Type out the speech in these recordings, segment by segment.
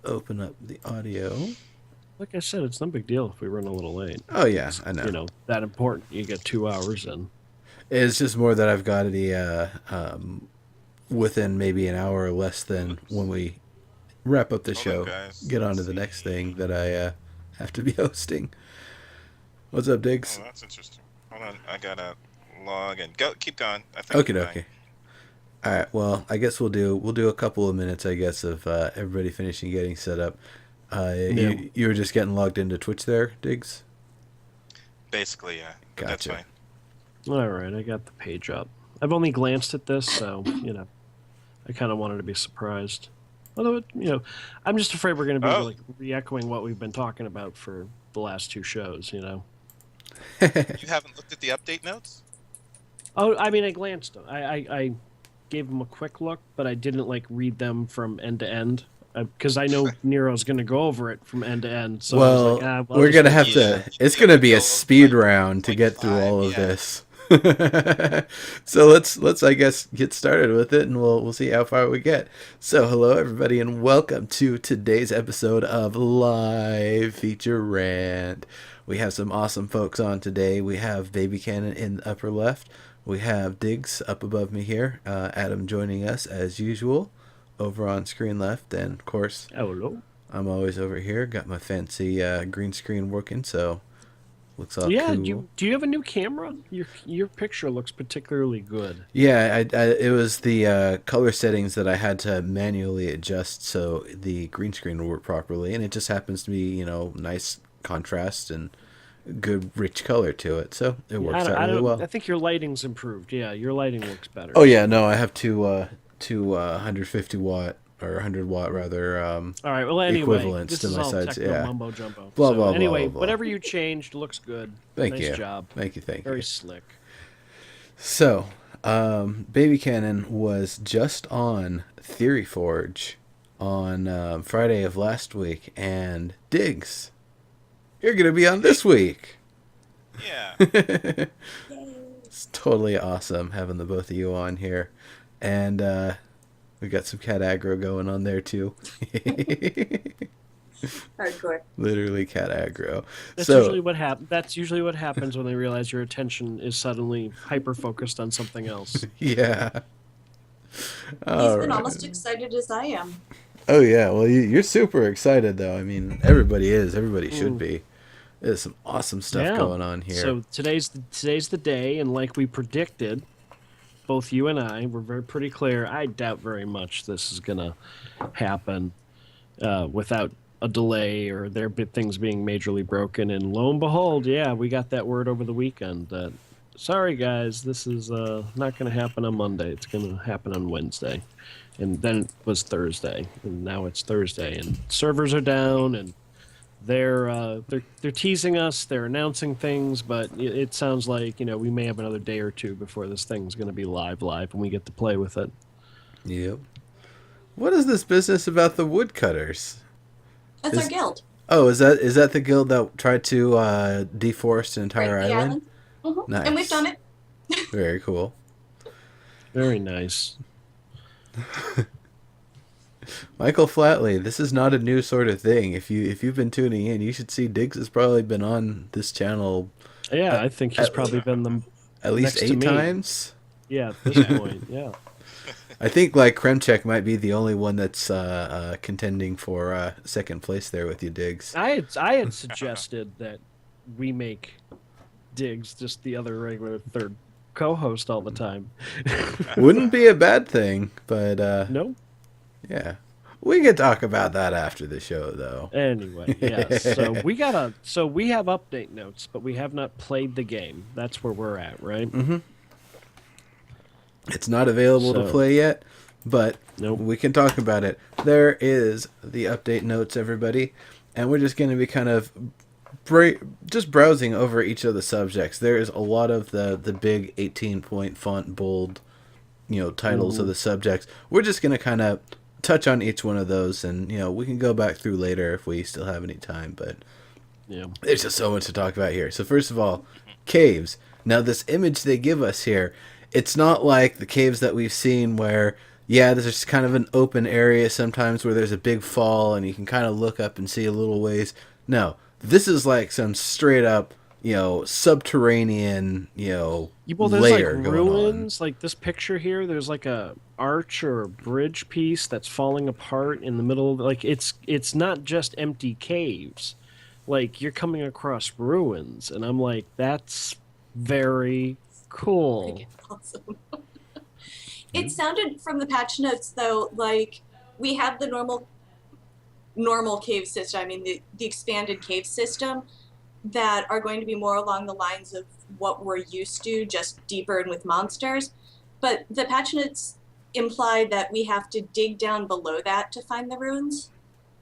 open up the audio. Like I said, it's no big deal if we run a little late. Oh, yeah, It's, I know. that important. You get 2 hours in. It's just more that I've got the within maybe an hour or less than Oops. when we wrap up the Hold on, show, guys. get on Let's to the next thing see. that I have to be hosting. What's up, Oh, Diggs? that's interesting. Hold on, I gotta log in. Go, keep going. I think Okay, you're fine. okay. All right. Well, I guess we'll do a couple of minutes, I guess, of everybody finishing getting set up. Yeah. You were just getting logged into Twitch there, Diggs? Basically, yeah, but that's Gotcha. fine. All right, I got the page up. I've only glanced at this, so I kind of wanted to be surprised. Although, I'm just afraid we're going to be Oh, like re-echoing what we've been talking about for the last two shows. you haven't looked at the update notes? Oh, I mean, I glanced. I gave them a quick look, but I didn't like read them from end to end because I know Nero's going to go over it from end to end. So I was like, Well, well, I'll we're just gonna wait have till the Yeah, to. end. It's you have gonna to be a go over speed round to like get through five. all of Yeah. this. So let's I guess get started with it, and we'll see how far we get. So hello everybody, and welcome to today's episode of Live Feature Rant. We have some awesome folks on today. We have Babycannon in the upper left. We have Dygz up above me here. Adam joining us as usual over on screen left, and of course Oh, hello. I'm always over here. Got my fancy green screen working, so looks all Yeah, cool. do you have a new camera? Your picture looks particularly good. Yeah, it was the color settings that I had to manually adjust so the green screen would work properly, and it just happens to be, nice contrast and good rich color to it, so it Yeah, works out I really don't. I well. think your lighting's improved. Yeah, your lighting looks better. Oh yeah, So, no, I have two 150 watt or 100 watt rather all right. Well, anyway, equivalents this to is my all sides. techno Yeah, mumbo jumbo. blah So blah blah blah anyway, blah. whatever you changed looks good. Thank Nice you, job. thank Very you. slick. So, Babycannon was just on Theory Forge on Friday of last week, and Dygz, you're gonna be on this week. Yeah. It's totally awesome having the both of you on here, and we got some cat aggro going on there too. Hardcore. Literally cat aggro. That's So usually what happens. That's usually what happens when they realize your attention is suddenly hyper focused on something else. yeah. He's All been right. almost excited as I am. Oh yeah, well you're super excited though. I mean, everybody is. Everybody should Mm. be. There's some awesome stuff Yeah. going on here. So today's the day, and like we predicted, both you and I were pretty clear. I doubt very much this is gonna happen without a delay or things being majorly broken. And lo and behold, yeah, we got that word over the weekend that sorry guys, this is not going to happen on Monday. It's going to happen on Wednesday, and then it was Thursday, and now it's Thursday, and servers are down, and they're teasing us. They're announcing things, but it sounds like we may have another day or two before this thing's going to be live, and we get to play with it. Yep. What is this business about the woodcutters? That's Is- our guild. Oh, is that the guild that tried to deforest an Right, entire the island? island. Nice. And we've done it. Very cool. Very nice. Michael Flatley, this is not a new sort of thing. If you've been tuning in, you should see Dygz has probably been on this channel Yeah, I think he's probably been the at least Next to 8 me. times. yeah at this point. Yeah. I think like Kremchek might be the only one that's contending for second place there with you, Dygz. I had suggested that we make Dygz just the other regular third co-host all the time. Wouldn't be a bad thing, but No. yeah, we can talk about that after the show, though. Anyway, yes. So we have update notes, but we have not played the game. That's where we're at, right? Mm-hmm. It's not available to So- play yet, but Nope. we can talk about it. There is the update notes, everybody, and we're just going to be kind of just browsing over each of the subjects. There is a lot of the big 18-point font bold, titles of the subjects. We're just going to kind of touch on each one of those, and we can go back through later if we still have any time. But Yeah. there's just so much to talk about here. So first of all, caves. Now this image they give us here, it's not like the caves that we've seen where Yeah, there's just kind of an open area sometimes where there's a big fall and you can kind of look up and see a little ways. No, this is like some straight up, subterranean, Well, there's like layer going on. ruins. Like this picture here, there's like a arch or a bridge piece that's falling apart in the middle of like it's not just empty caves. Like you're coming across ruins, and I'm like, that's very cool. Awesome. It sounded from the patch notes though like we have the normal cave system. I mean the expanded cave system that are going to be more along the lines of what we're used to, just deeper and with monsters. But the patch notes imply that we have to dig down below that to find the ruins.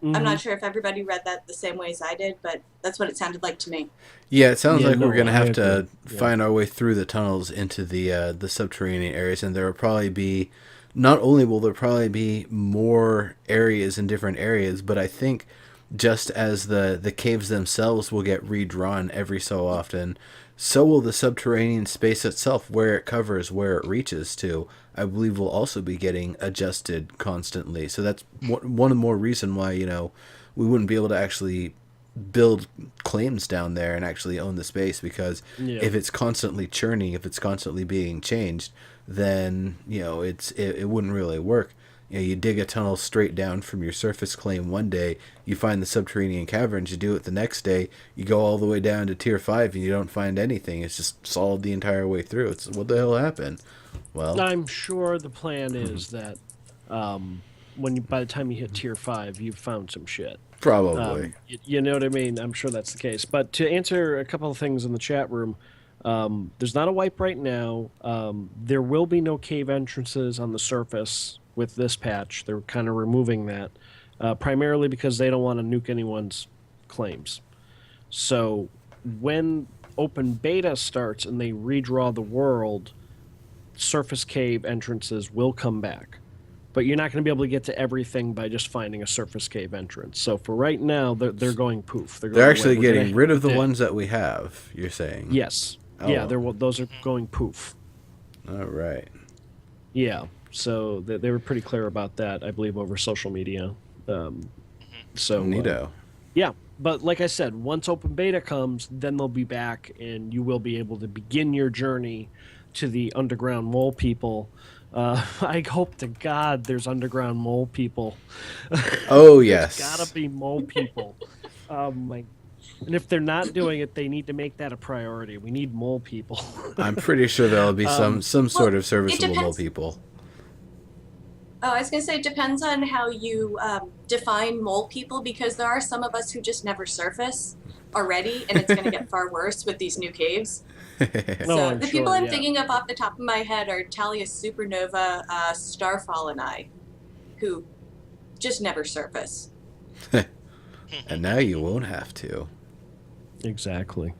I'm not sure if everybody read that the same way as I did, but that's what it sounded like to me. Yeah, it sounds like we're gonna I have to agree. Yeah. find our way through the tunnels into the subterranean areas, and there will probably be not only will there probably be more areas in different areas, but I think just as the caves themselves will get redrawn every so often, so will the subterranean space itself, where it covers, where it reaches to. I believe will also be getting adjusted constantly. So that's one more reason why we wouldn't be able to actually build claims down there and actually own the space, because if it's constantly churning, if it's constantly being changed, then it wouldn't really work. You dig a tunnel straight down from your surface claim one day, you find the subterranean caverns, you do it the next day, you go all the way down to tier 5 and you don't find anything. It's just solid the entire way through. It's what the hell happened? Well, I'm sure the plan is that by the time you hit tier 5, you've found some shit. probably. You know what I mean? I'm sure that's the case. But to answer a couple of things in the chat room, there's not a wipe right now. There will be no cave entrances on the surface with this patch. They're kind of removing that, primarily because they don't want to nuke anyone's claims. So when open beta starts and they redraw the world, surface cave entrances will come back. But you're not going to be able to get to everything by just finding a surface cave entrance. So for right now, they're going poof. They're actually getting rid of the dig. ones that we have, you're saying? Yes. Oh. Yeah, those are going poof. All right. Yeah. So they were pretty clear about that, I believe, over social media. So Neato. yeah. But like I said, once open beta comes, then they'll be back, and you will be able to begin your journey to the underground mole people. I hope to God there's underground mole people. Oh, yes. Gotta be mole people. And if they're not doing it, they need to make that a priority. We need mole people. I'm pretty sure there'll be some sort of serviceable mole people. Oh, I was going to say, it depends on how you define mole people, because there are some of us who just never surface already, and it's going to get far worse with these new caves. So I'm the people sure, I'm yeah. thinking of off the top of my head are Talia Supernova, Starfall, and I, who just never surface. And now you won't have to. Exactly.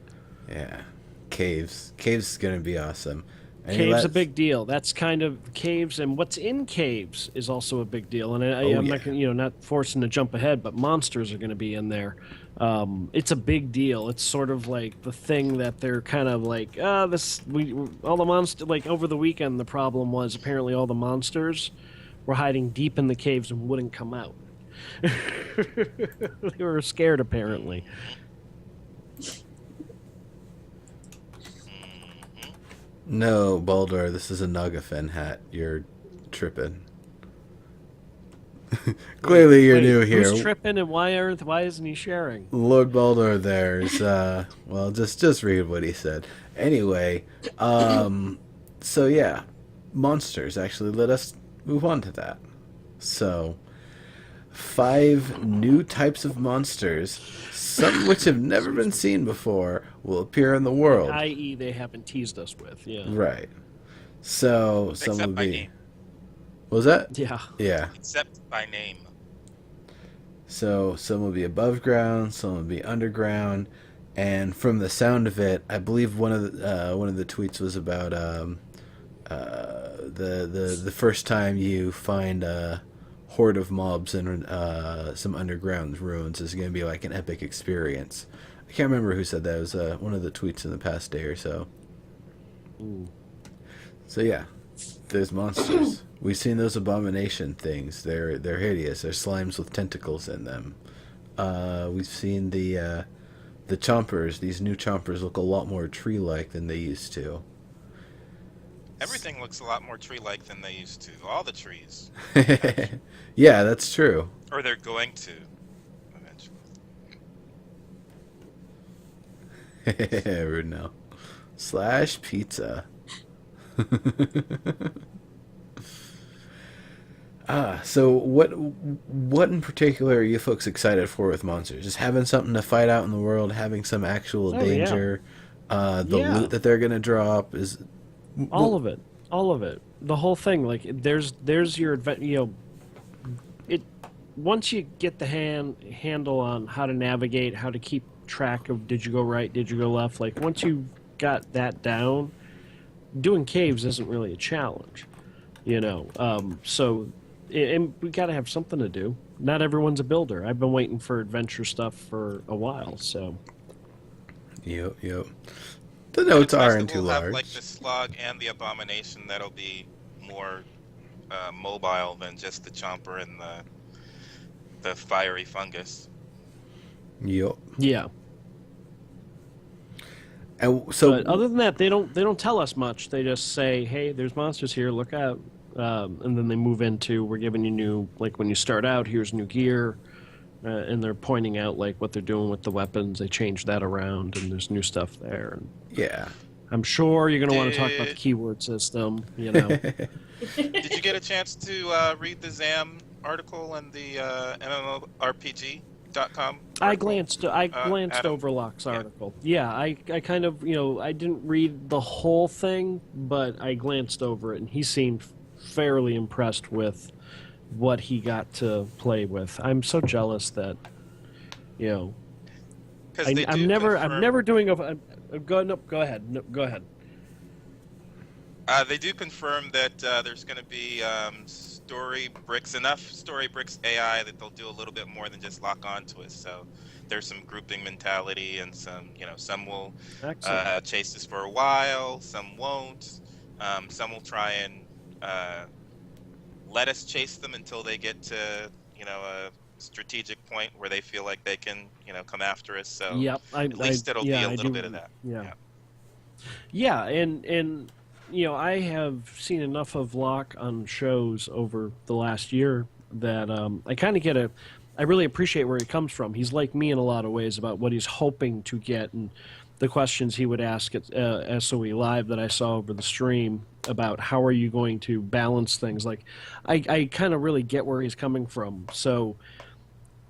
Yeah. Caves. Caves is going to be awesome. Caves a big deal. That's kind of caves, and what's in caves is also a big deal. And I'm not gonna, not forcing to jump ahead, but monsters are going to be in there. It's a big deal. It's sort of like the thing that they're kind of like, all the monsters. Like over the weekend, the problem was apparently all the monsters were hiding deep in the caves and wouldn't come out. They were scared, apparently. No, Baldor, this is a Nagafen hat. You're tripping. Clearly you're new here. Who's tripping, and why isn't he sharing? Lord Baldor there's well, just read what he said. Anyway, so yeah, monsters. Actually, let us move on to that. So 5 new types of monsters, some which have never been seen before, will appear in the world. I.e., they haven't teased us with. Yeah. Right. So some Except will by be. name. What was that? Yeah. Yeah. Except by name. So some will be above ground, some will be underground, and from the sound of it, I believe one of the tweets was about the first time you find a horde of mobs in some underground ruins is going to be like an epic experience. I can't remember who said that. It was one of the tweets in the past day or so. Ooh. So yeah, There's monsters. We've seen those abomination things. They're hideous. They're slimes with tentacles in them. We've seen the chompers. These new chompers look a lot more tree-like than they used to. Everything looks a lot more tree-like than they used to. All the trees. Yeah, that's true. Or they're going to, eventually. Rude now. Slash pizza. So what in particular are you folks excited for with monsters? Just having something to fight out in the world, having some actual danger, the loot that they're gonna drop is all of it, the whole thing. Like there's your it once you get the handle on how to navigate, how to keep track of did you go right, did you go left. Like once you got that down, doing caves isn't really a challenge, so. And we got to have something to do. Not everyone's a builder. I've been waiting for adventure stuff for a while, so. Yep. The notes aren't too we'll large. Have, like the slug and the abomination that'll be more mobile than just the chomper and the fiery fungus. Yep. Yeah. And so, but other than that, they don't tell us much. They just say, "Hey, there's monsters here. Look out." And then they move into, we're giving you new, like when you start out, here's new gear, and they're pointing out like what they're doing with the weapons. They changed that around, and there's new stuff there. And yeah. I'm sure you're going to want to talk about the keyword system. Did you get a chance to read the ZAM article and the MMORPG.com? I glanced over Locke's article. Yeah, I kind of, I didn't read the whole thing, but I glanced over it, and he seemed fairly impressed with what he got to play with. I'm so jealous that, I'm never doing a. Go ahead. No, go ahead. They do confirm that there's going to be story bricks AI that they'll do a little bit more than just lock onto us. So there's some grouping mentality, and some will chase us for a while, some won't. Some will try and let us chase them until they get to a strategic point where they feel like they can come after us. So at least it'll be a little bit of that. And I have seen enough of Locke on shows over the last year that I kind of get I really appreciate where he comes from. He's like me in a lot of ways about what he's hoping to get, and the questions he would ask at SOE Live that I saw over the stream about how are you going to balance things. Like, I kind of really get where he's coming from. So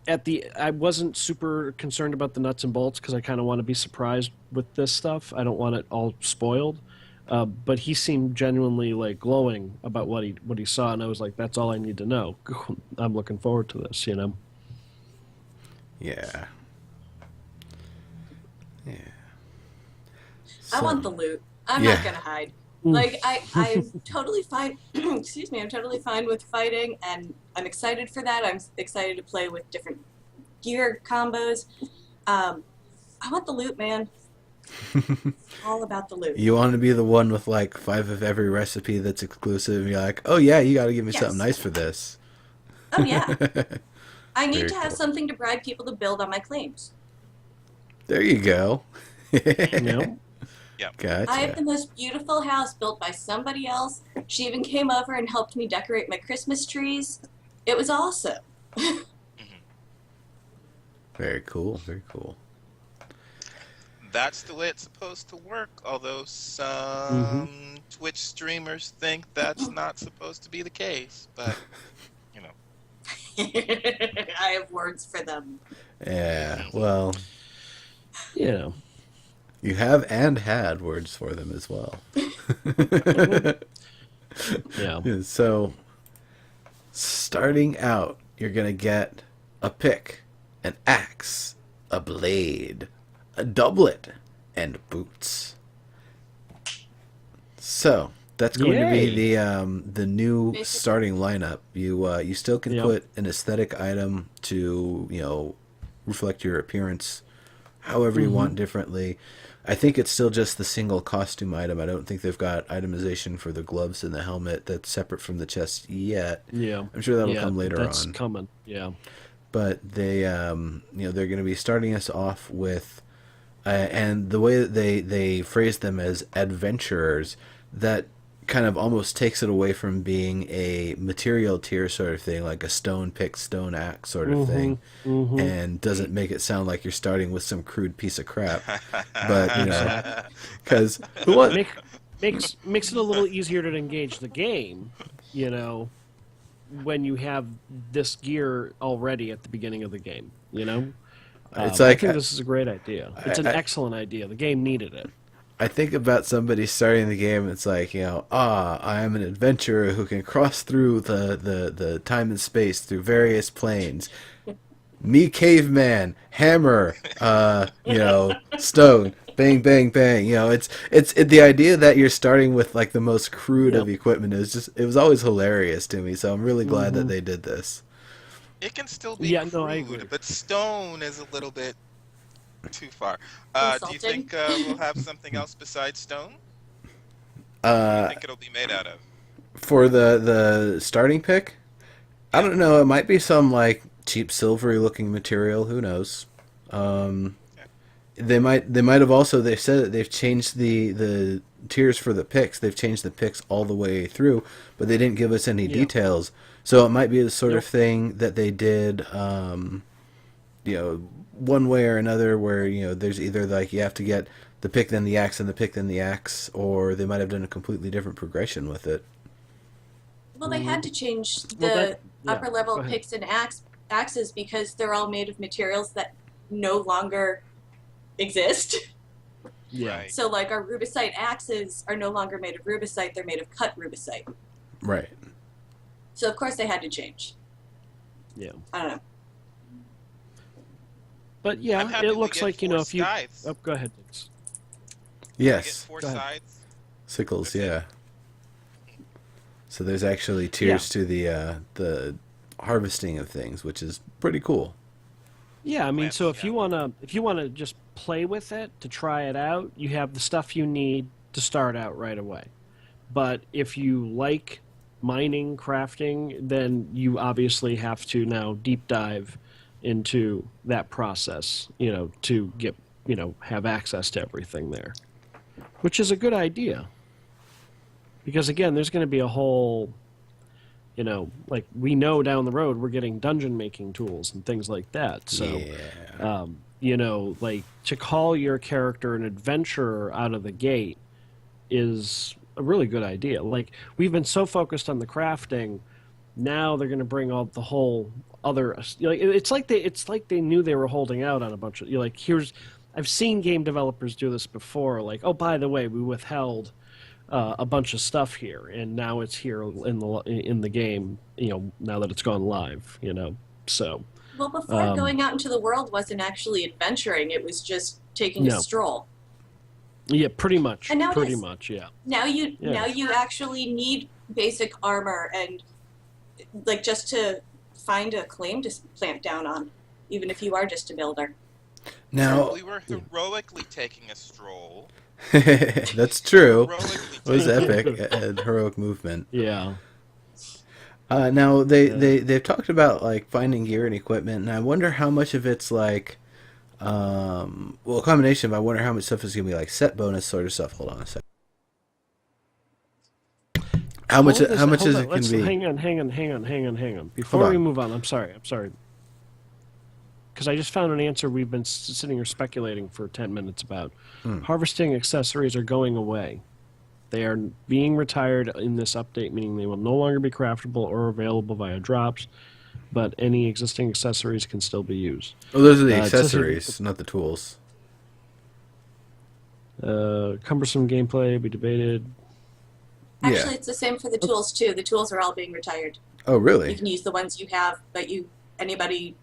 I wasn't super concerned about the nuts and bolts because I kind of want to be surprised with this stuff. I don't want it all spoiled. But he seemed genuinely like glowing about what he saw, and I was like, that's all I need to know. I'm looking forward to this, Yeah. I want the loot. I'm not gonna hide. Like I'm totally fine. Excuse me. I'm totally fine with fighting, and I'm excited for that. I'm excited to play with different gear combos. I want the loot, man. All about the loot. You want to be the one with like 5 of every recipe that's exclusive, and you're like, oh yeah, you got to give me something nice for this. Oh yeah. I need to have something to bribe people to build on my claims. There you go. Yeah. Gotcha. I have the most beautiful house built by somebody else. She even came over and helped me decorate my Christmas trees. It was awesome. Very cool. Very cool. That's the way it's supposed to work, although some Twitch streamers think that's not supposed to be the case, but I have words for them. Yeah, well, You have and had words for them as well. Yeah. So, starting out, you're going to get a pick, an axe, a blade, a doublet, and boots. So, that's going to be the new starting lineup. You still can put an aesthetic item to, reflect your appearance however you want differently. I think it's still just the single costume item. I don't think they've got itemization for the gloves and the helmet that's separate from the chest yet. Yeah. I'm sure that'll Yeah, come later that's on. coming. Yeah. But they, they're going to be starting us off with, and the way that they phrase them as adventurers, that kind of almost takes it away from being a material tier sort of thing, like a stone pick, stone axe sort of thing, and doesn't make it sound like you're starting with some crude piece of crap. But because makes it a little easier to engage the game, when you have this gear already at the beginning of the game. it's I like think this is a great idea. It's an excellent idea. The game needed it. I think about somebody starting the game. It's like, I am an adventurer who can cross through the time and space through various planes. Me, caveman, hammer, stone, bang, bang, bang. It's the idea that you're starting with like the most crude of equipment it was always hilarious to me. So I'm really glad that they did this. It can still be crude, I agree. but stone is a little bit too far. Do you think we'll have something else besides stone? What do you think it'll be made out of? For the starting pick, I don't know. It might be some like cheap silvery looking material. Who knows? They might have also. They said that they've changed the tiers for the picks. They've changed the picks all the way through, but they didn't give us any details. So it might be the sort of thing that they did. One way or another, where there's either like you have to get the pick then the axe and the pick then the axe, or they might have done a completely different progression with it. Well, they had to change the upper level picks and axes because they're all made of materials that no longer exist. Yeah. Right. So like our rubicite axes are no longer made of rubicite, they're made of cut rubicite. Right. So of course they had to change. Yeah. I don't know. But I'm happy it we looks get like, 4 if you... scythes. Oh, go ahead, Dygz. We get Yes. 4 Go ahead. sides. Sickles, yeah. So there's actually tiers to the harvesting of things, which is pretty cool. Yeah, I mean, Plants, so if yeah. you wanna just play with it to try it out, you have the stuff you need to start out right away. But if you like mining, crafting, then you obviously have to now deep dive into that process, to get, have access to everything there, which is a good idea. Because again, there's going to be a whole, like we know down the road we're getting dungeon making tools and things like that. So, like to call your character an adventurer out of the gate is a really good idea. Like we've been so focused on the crafting, now they're going to bring all the whole other. It's like they knew they were holding out on a bunch of. I've seen game developers do this before. Like, oh, by the way, we withheld a bunch of stuff here, and now it's here in the game. Now that it's gone live. So. Well, before going out into the world wasn't actually adventuring; it was just taking a stroll. Yeah, pretty much. And now pretty much, yeah. Now you actually need basic armor and like just to find a claim to plant down on, even if you are just a builder. Now We were heroically taking a stroll. that's true. Heroically It was taking- epic, a heroic movement. Yeah. Now they've talked about like finding gear and equipment, and I wonder how much of it's like, a combination of. I wonder how much stuff is gonna be like set bonus sort of stuff. Hold on a sec. How much is it gonna be? Hang on. Before we move on, I'm sorry. Because I just found an answer we've been sitting here speculating for 10 minutes about. Harvesting accessories are going away. They are being retired in this update, meaning they will no longer be craftable or available via drops, but any existing accessories can still be used. Oh, those are the it says accessories, not the tools. Cumbersome gameplay be debated. Actually, Yeah. it's the same for the tools too. The tools are all being retired. Oh, You really? can use the ones you have, but anybody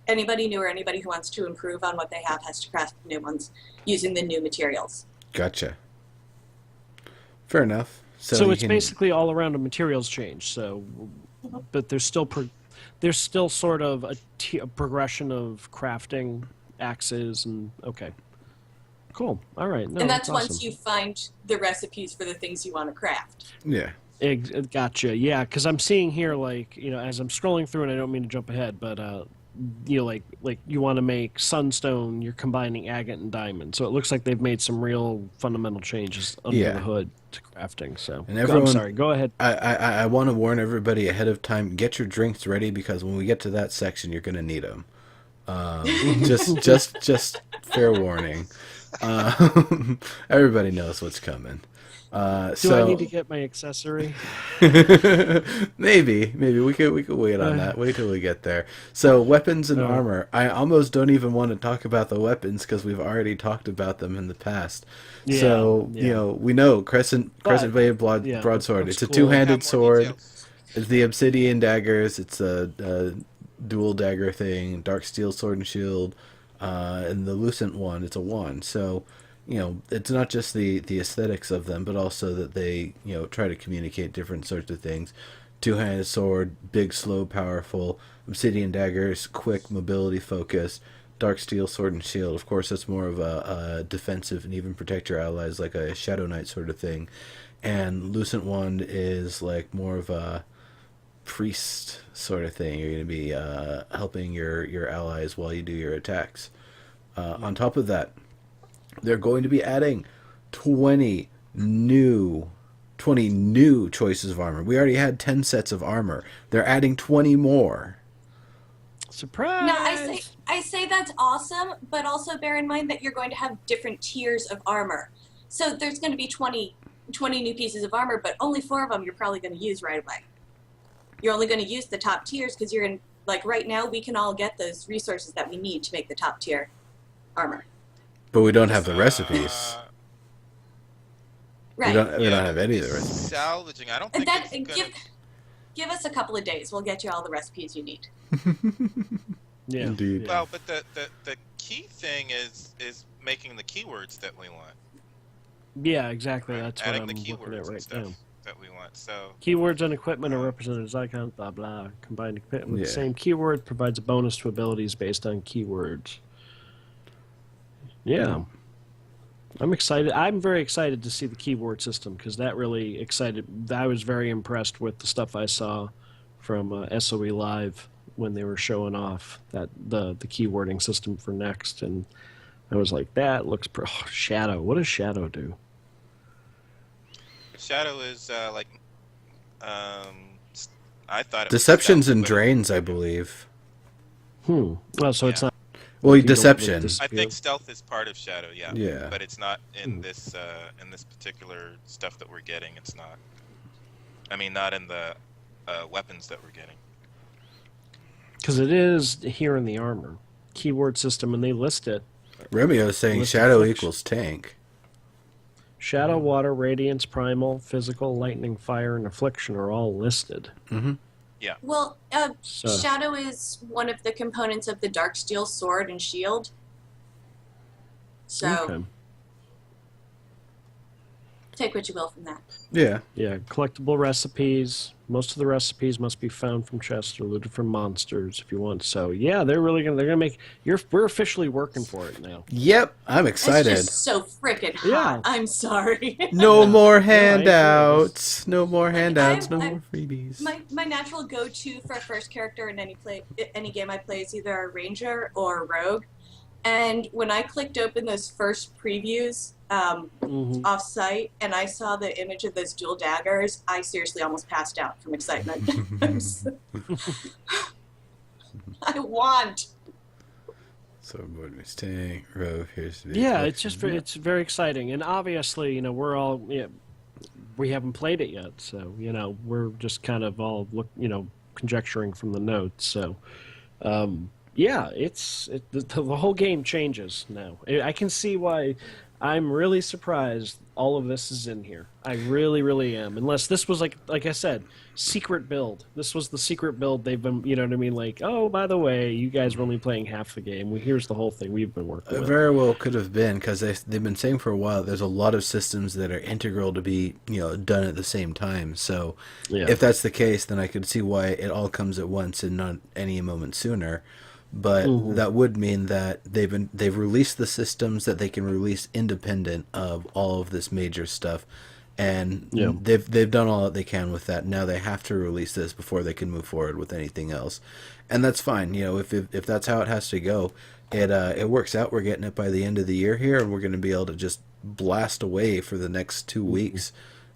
new or anybody who wants to improve on what they have has to craft new ones using the new materials. Gotcha. Fair enough. So you it's can- basically all around a materials change. So, but there's still sort of a progression of crafting axes, and okay. Cool. All right. No, and that's awesome. once you find the recipes for the things you want to craft. Yeah. Gotcha. Yeah, because I'm seeing here, like, as I'm scrolling through, and I don't mean to jump ahead, but like you want to make sunstone, you're combining agate and diamond. So it looks like they've made some real fundamental changes under the hood to crafting. So and everyone, I'm sorry. Go ahead. I want to warn everybody ahead of time. Get your drinks ready because when we get to that section, you're going to need them. Just fair warning. Everybody knows what's coming. Do I need to get my accessory? maybe we could wait on that. Wait till we get there. So weapons and armor. I almost don't even want to talk about the weapons because we've already talked about them in the past. Yeah, so we know crescent blade broadsword. It's a two-handed sword. It's the obsidian daggers. It's a dual dagger thing. Dark steel sword and shield. And the lucent one. It's a wand. So. It's not just the aesthetics of them, but also that they, try to communicate different sorts of things. Two-handed sword, big, slow, powerful. Obsidian daggers, quick, mobility focused. Dark steel sword and shield. Of course, that's more of a defensive and even protect your allies, like a Shadow Knight sort of thing. And Lucent Wand is like more of a priest sort of thing. You're going to be helping your allies while you do your attacks. On top of that, they're going to be adding 20 new choices of armor. We already had 10 sets of armor. They're adding 20 more. Surprise! Now, I say that's awesome, but also bear in mind that you're going to have different tiers of armor. So there's going to be 20 new pieces of armor, but only 4 of them you're probably going to use right away. You're only going to use the top tiers because you're in, like right now, we can all get those resources that we need to make the top tier armor. But we don't have the recipes. Right. We don't have any of the recipes. Salvaging. I don't think that, it's gonna... give us a couple of days. We'll get you all the recipes you need. Yeah. Indeed. Well, but the key thing is making the keywords that we want. Yeah, exactly. Right? That's adding what I'm the looking keywords at right now. that we want. So keywords and equipment are represented as icons, blah blah. Combined equipment with the same keyword provides a bonus to abilities based on keywords. Yeah. I'm excited. I'm very excited to see the keyword system because that really excited. I was very impressed with the stuff I saw from SOE Live when they were showing off that the keywording system for Next, and I was like, that looks Shadow. What does Shadow do? Shadow is I thought it Deceptions was and drains, I believe. Well, so it's not. Well, deception. I think stealth is part of Shadow, yeah. But it's not in this particular stuff that we're getting. It's not. I mean, not in the weapons that we're getting. Because it is here in the armor keyword system, and they list it. Romeo is saying shadow equals tank. Shadow, water, radiance, primal, physical, lightning, fire, and affliction are all listed. Mm-hmm. Yeah. Well, Shadow is one of the components of the dark steel sword and shield. So, take what you will from that. Yeah. Yeah, collectible recipes. Most of the recipes must be found from chests or looted from monsters if you want. So, yeah, they're gonna make. We're officially working for it now. Yep, I'm excited. It's just so freaking hot. Yeah. I'm sorry. No more handouts. No more handouts. No more freebies. My natural go-to for a first character in any game I play is either a ranger or a rogue. And when I clicked open those first previews off-site and I saw the image of those dual daggers, I seriously almost passed out from excitement. I want. So Mortimer's tank, rogue, here's the it's very exciting. And obviously, we're all, we haven't played it yet. So, we're just kind of all, conjecturing from the notes. So, the whole game changes now. I can see why I'm really surprised all of this is in here. I really, really am. Unless this was like I said, secret build. This was the secret build they've been, you know what I mean? Like, oh, by the way, you guys are only playing half the game. Here's the whole thing we've been working with. Very well could have been, because they've been saying for a while there's a lot of systems that are integral to be, done at the same time. So if that's the case, then I could see why it all comes at once and not any moment sooner. but Mhm. that would mean that they've released the systems that they can release independent of all of this major stuff, and Yeah. they've done all that they can with that. Now they have to release this before they can move forward with anything else, and that's fine. If that's how it has to go, it works out. We're getting it by the end of the year here, and we're going to be able to just blast away for the next 2 weeks,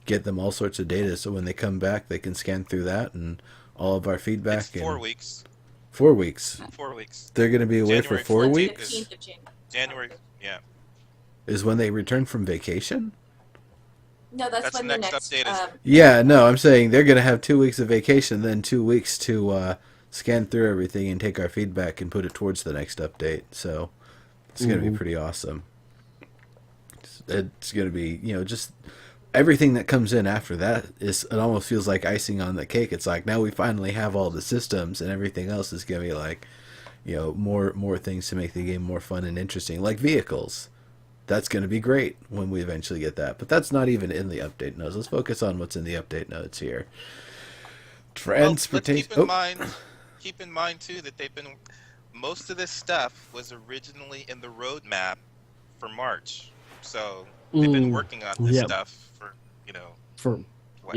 get them all sorts of data, so when they come back, they can scan through that and all of our feedback. It's 4 weeks. 4 weeks. 4 weeks. They're going to be away for January 4 14th weeks. 15th of January. January. Yeah. Is when they return from vacation. No, that's That's when the the next next. update is- Yeah, no, I'm saying they're going to have 2 weeks of vacation, then 2 weeks to scan through everything and take our feedback and put it towards the next update. So it's going to be pretty awesome. It's going to be, just everything that comes in after that it almost feels like icing on the cake. It's like now we finally have all the systems, and everything else is going to be like, more things to make the game more fun and interesting, like vehicles. That's going to be great when we eventually get that. But that's not even in the update notes. Let's focus on what's in the update notes here. Transportation. Well, let's keep in mind too that most of this stuff was originally in the roadmap for March. So they've been working on this stuff for for what,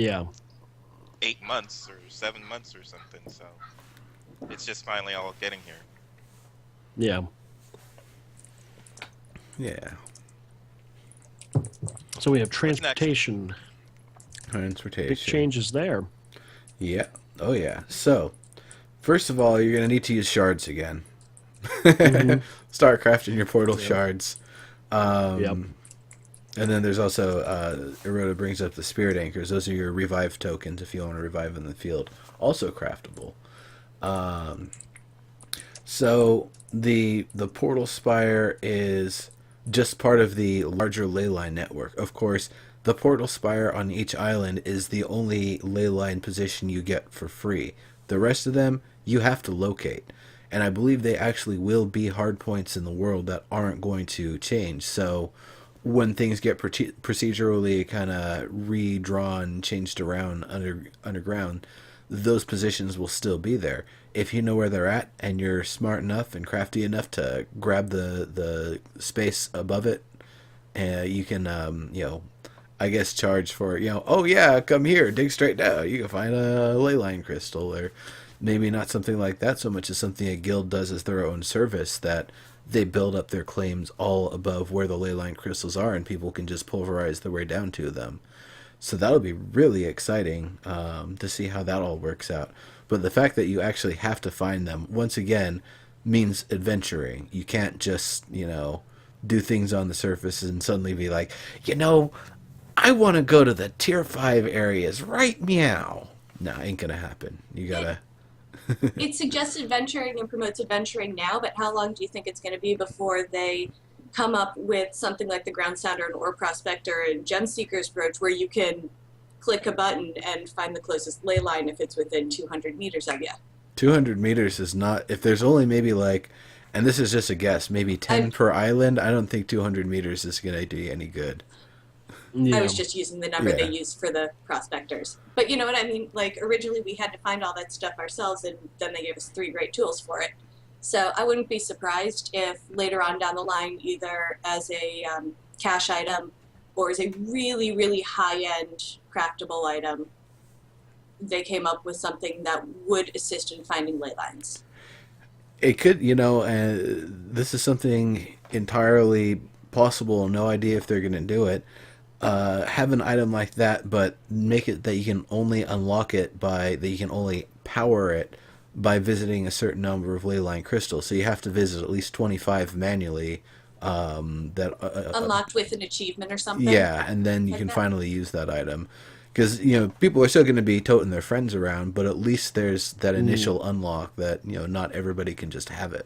8 months or 7 months or something. So it's just finally all getting here. Yeah. Yeah. So we have transportation. Transportation. Big changes there. Yeah. Oh, yeah. So, first of all, you're going to need to use shards again. Start crafting your portal shards. And then there's also, Eroda brings up the spirit anchors. Those are your revive tokens if you want to revive in the field. Also craftable. So, the portal spire is just part of the larger ley line network. Of course, the portal spire on each island is the only ley line position you get for free. The rest of them, you have to locate. And I believe they actually will be hard points in the world that aren't going to change. So when things get procedurally kind of redrawn, changed around underground, those positions will still be there. If you know where they're at and you're smart enough and crafty enough to grab the space above it, you can, I guess charge for, oh yeah, come here, dig straight down. You can find a ley line crystal, or maybe not something like that so much as something a guild does as their own service, that they build up their claims all above where the ley line crystals are, and people can just pulverize their way down to them. So that'll be really exciting to see how that all works out. But the fact that you actually have to find them, once again, means adventuring. You can't just, do things on the surface and suddenly be like, I want to go to the tier 5 areas right meow. No, ain't going to happen. You got to... It suggests adventuring and promotes adventuring now, but how long do you think it's going to be before they come up with something like the Ground Sounder and Ore Prospector and Gem Seeker's Brooch, where you can click a button and find the closest ley line if it's within 200 meters of you? 200 meters is not... If there's only maybe and this is just a guess, maybe 10 per island, I don't think 200 meters is going to do you any good. Yeah. I was just using the number they used for the prospectors. But you know what I mean? Like, originally we had to find all that stuff ourselves, and then they gave us 3 great tools for it. So I wouldn't be surprised if later on down the line, either as a cash item or as a really, really high-end craftable item, they came up with something that would assist in finding ley lines. It could, this is something entirely possible. No idea if they're going to do it. Have an item like that, but make it that you can only unlock it that you can only power it by visiting a certain number of ley line crystals. So you have to visit at least 25 manually. Unlocked with an achievement or something? Yeah, and then you can finally use that item. Because, people are still going to be toting their friends around, but at least there's that initial unlock that, not everybody can just have it.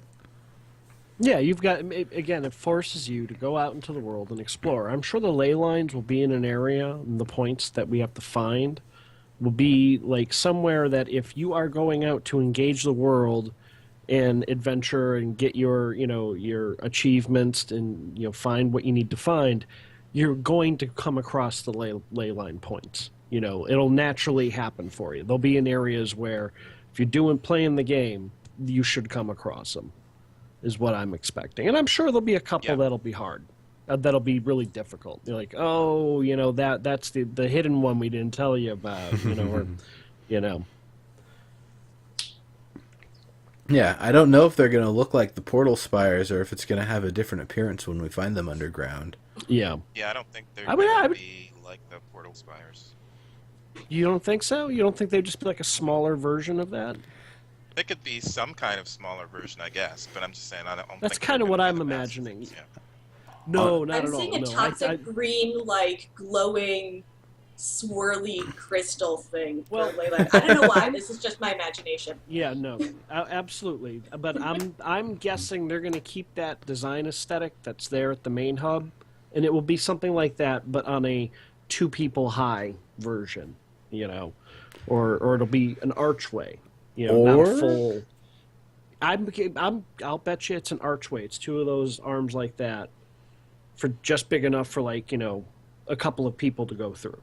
Yeah, you've got, again, it forces you to go out into the world and explore. I'm sure the ley lines will be in an area, and the points that we have to find will be like somewhere that if you are going out to engage the world and adventure and get your achievements and, find what you need to find, you're going to come across the ley line points. It'll naturally happen for you. They'll be in areas where if you're playing the game, you should come across them. is what I'm expecting. And I'm sure there'll be a couple that'll be hard. That'll be really difficult. You're like, oh, that's the hidden one we didn't tell you about, or, Yeah, I don't know if they're going to look like the portal spires or if it's going to have a different appearance when we find them underground. Yeah. Yeah, I don't think they're going to be like the portal spires. You don't think so? You don't think they'd just be like a smaller version of that? It could be some kind of smaller version, I guess, but I'm just saying I don't That's think kind of what I'm the imagining. masses. Yeah. No, not I'm at all. seeing a No, toxic green, like glowing, swirly crystal thing. Well- for Leyline. I don't know why. This is just my imagination. Yeah, no, absolutely. But I'm guessing they're going to keep that design aesthetic that's there at the main hub, and it will be something like that, but on a 2 people high version, or it'll be an archway, not a full. I'll bet you it's an archway. It's 2 of those arms like that, for just big enough for a couple of people to go through.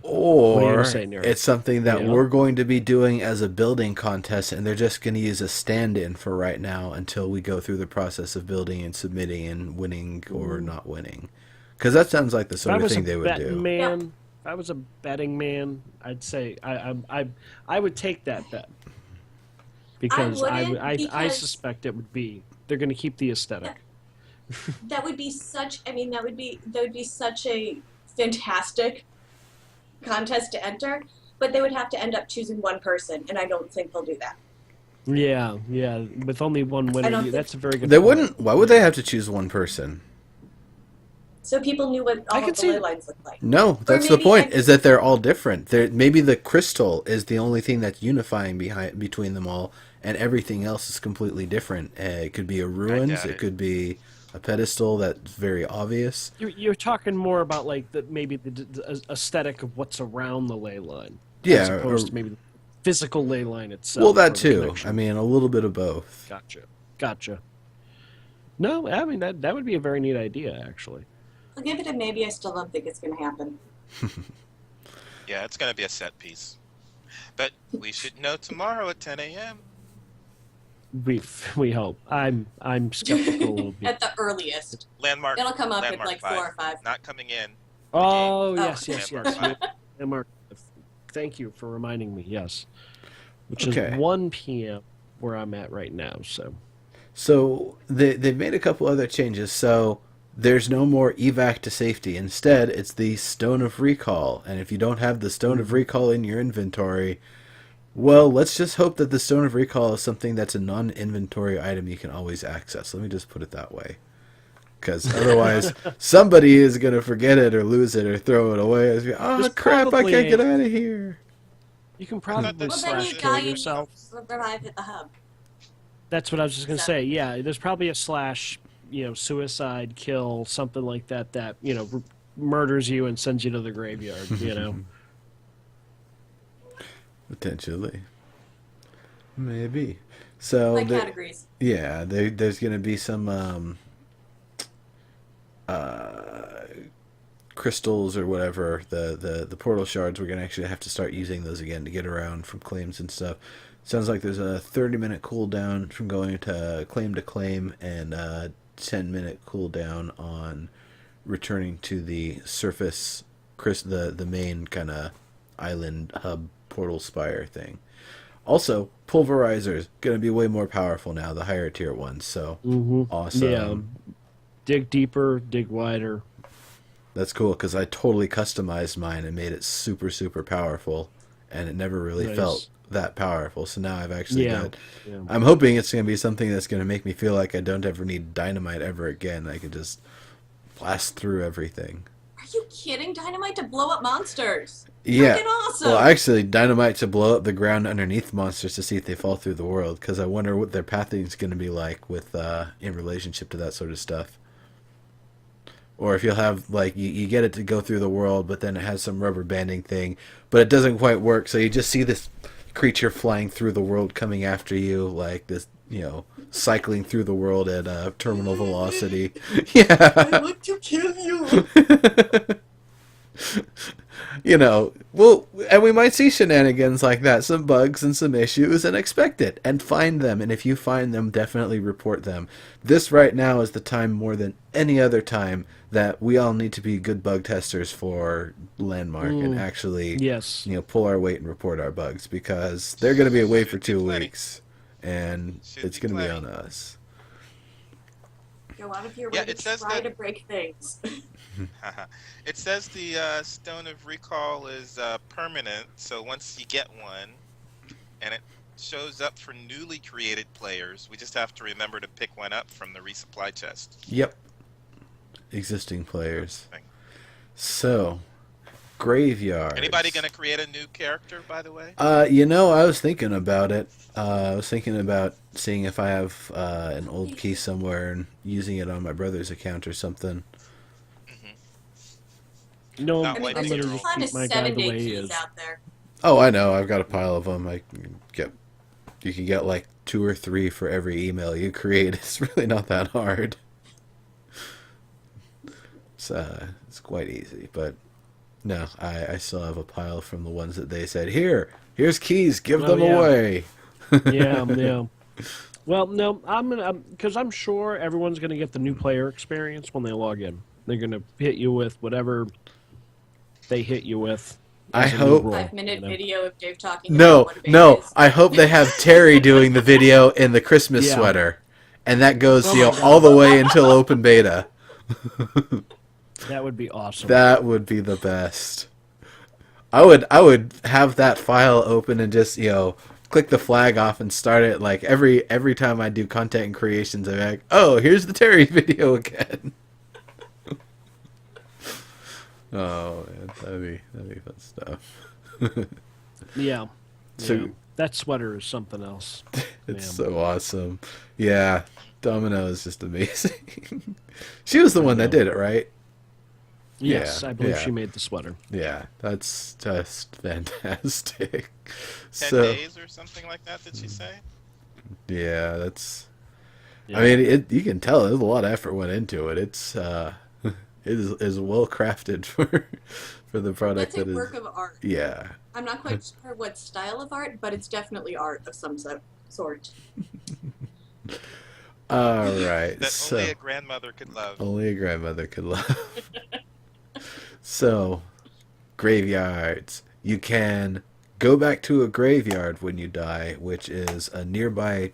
Or say, Nero? it's something that we're going to be doing as a building contest, and they're just going to use a stand-in for right now until we go through the process of building and submitting and winning or not winning. Because that sounds like the sort of thing they would do. If I was a betting man, I'd say I would take that bet. Because I suspect it would be they're going to keep the aesthetic. That would be such. I mean, that would be such a fantastic contest to enter. But they would have to end up choosing one person, and I don't think they'll do that. Yeah. With only one winner, that's a very good. They point. wouldn't. Why would they have to choose one person? So people knew what all of the ley lines looked like. No, that's the point. Is that they're all different. Maybe the crystal is the only thing that's unifying between them all, and everything else is completely different. It could be a ruins. It could be a pedestal that's very obvious. You're talking more about maybe the aesthetic of what's around the ley line, as opposed to maybe the physical ley line itself. Well, that too. I mean, a little bit of both. Gotcha. No, I mean that would be a very neat idea, actually. I'll give it a maybe. I still don't think it's going to happen. Yeah, it's going to be a set piece. But we should know tomorrow at 10 a.m. We hope. I'm skeptical a little bit. At the earliest. Landmark. It'll come up at Landmark 4 or 5. Not coming in. Oh, yes. Landmark Thank you for reminding me. Yes, which Okay. is 1 p.m. where I'm at right now. So they've made a couple other changes. So there's no more evac to safety. Instead, it's the Stone of Recall. And if you don't have the Stone of Recall in your inventory, well, let's just hope that the Stone of Recall is something that's a non-inventory item you can always access. Let me just put it that way. Because otherwise, somebody is going to forget it or lose it or throw it away. Oh, crap, I can't get out of here. You can probably Well, then slash you kill die yourself. and revive at the hub. That's what I was just going to say. Yeah, there's probably a slash, suicide, kill, something like that, murders you and sends you to the graveyard, Potentially. Maybe. So Like categories. Yeah, there's going to be some crystals or whatever, the portal shards. We're going to actually have to start using those again to get around from claims and stuff. Sounds like there's a 30-minute cooldown from going to claim and a 10-minute cooldown on returning to the surface, the main kind of island hub portal spire thing. Also, pulverizers going to be way more powerful now, the higher tier ones. So awesome. Yeah. Dig deeper, dig wider. That's cool because I totally customized mine and made it super, super powerful, and it never really felt that powerful. So now I've actually got. Yeah. I'm hoping it's going to be something that's going to make me feel like I don't ever need dynamite ever again. I can just blast through everything. Are you kidding? Dynamite to blow up monsters. Yeah. Freaking awesome. Well, actually, dynamite to blow up the ground underneath monsters to see if they fall through the world, because I wonder what their pathing is going to be like with in relationship to that sort of stuff. Or if you'll have, you get it to go through the world, but then it has some rubber banding thing, but it doesn't quite work, so you just see this creature flying through the world coming after you, like this, cycling through the world at terminal velocity. Yeah. I want to kill you. and we might see shenanigans like that, some bugs and some issues, and expect it and find them. And if you find them, definitely report them. This right now is the time more than any other time that we all need to be good bug testers for Landmark and actually, Yes. pull our weight and report our bugs, because they're going to be away for Should be 2 plenty. weeks, and Should it's be going to be plenty. on us. Go out of your Yeah, way to it says try that- to break things. It says the Stone of Recall is permanent, so once you get one, and it shows up for newly created players, we just have to remember to pick one up from the resupply chest. Yep. Existing players. Thing. So, graveyard. Anybody gonna create a new character, by the way? I was thinking about it. I was thinking about seeing if I have an old key somewhere and using it on my brother's account or something. No, Not I mean, like I'm there's gonna a just ton of keep my guy the 7-day way he keys is. out there. Oh, I know. I've got a pile of them. You can get like 2 or 3 for every email you create. It's really not that hard. It's quite easy, but no, I still have a pile from the ones that they said, here's keys, give Oh, them yeah. away. Yeah. Well, no, because I'm sure everyone's gonna get the new player experience when they log in. They're gonna hit you with whatever they hit you with. I as a new hope- role, 5-minute video of Dave talking No, about what a no. baby is. I hope they have Terry doing the video in the Christmas Yeah. sweater, and that goes Oh my God. all the way until open beta. That would be awesome. That would be the best. I would have that file open and just click the flag off and start it like every time I do content and creations. I'm like, oh, here's the Terry video again. Oh man, that'd be fun stuff. Yeah. So- Yeah. That sweater is something else. It's Man. so awesome. Yeah, Domino is just amazing. She was the one that did it, right? Yes, Yeah, I believe yeah. she made the sweater. Yeah, that's just fantastic. 10 So days or something like that, did she say? yeah, that's. Yeah. I mean, you can tell there's a lot of effort went into it. It's it is well crafted for the product That's a that is. work of art. Yeah. I'm not quite sure what style of art, but it's definitely art of some sort. All right. That So only a grandmother could love. only a grandmother could love. So, graveyards. You can go back to a graveyard when you die, which is a nearby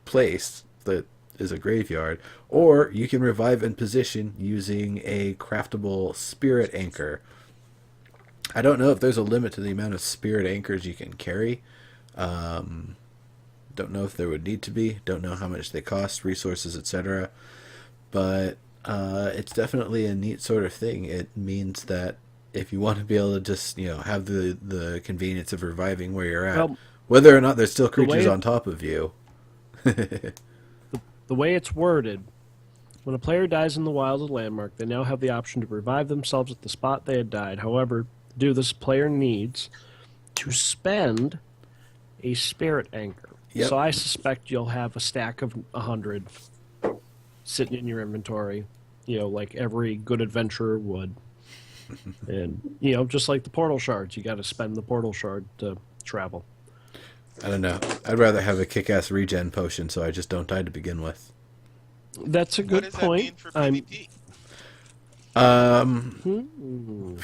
place that is a graveyard, or you can revive and position using a craftable spirit anchor. I don't know if there's a limit to the amount of spirit anchors you can carry. Don't know if there would need to be. Don't know how much they cost, resources, etc. But it's definitely a neat sort of thing. It means that if you want to be able to just have the convenience of reviving where you're at, Well, whether or not there's still way creatures it- on top of you. The way it's worded, when a player dies in the wild of Landmark, they now have the option to revive themselves at the spot they had died. However, to do this, player needs to spend a spirit anchor. Yep. So I suspect you'll have a stack of 100 sitting in your inventory, like every good adventurer would. And, just like the portal shards, you got to spend the portal shard to travel. I don't know. I'd rather have a kick-ass regen potion so I just don't die to begin with. That's a What good does that point. mean for I'm PvP?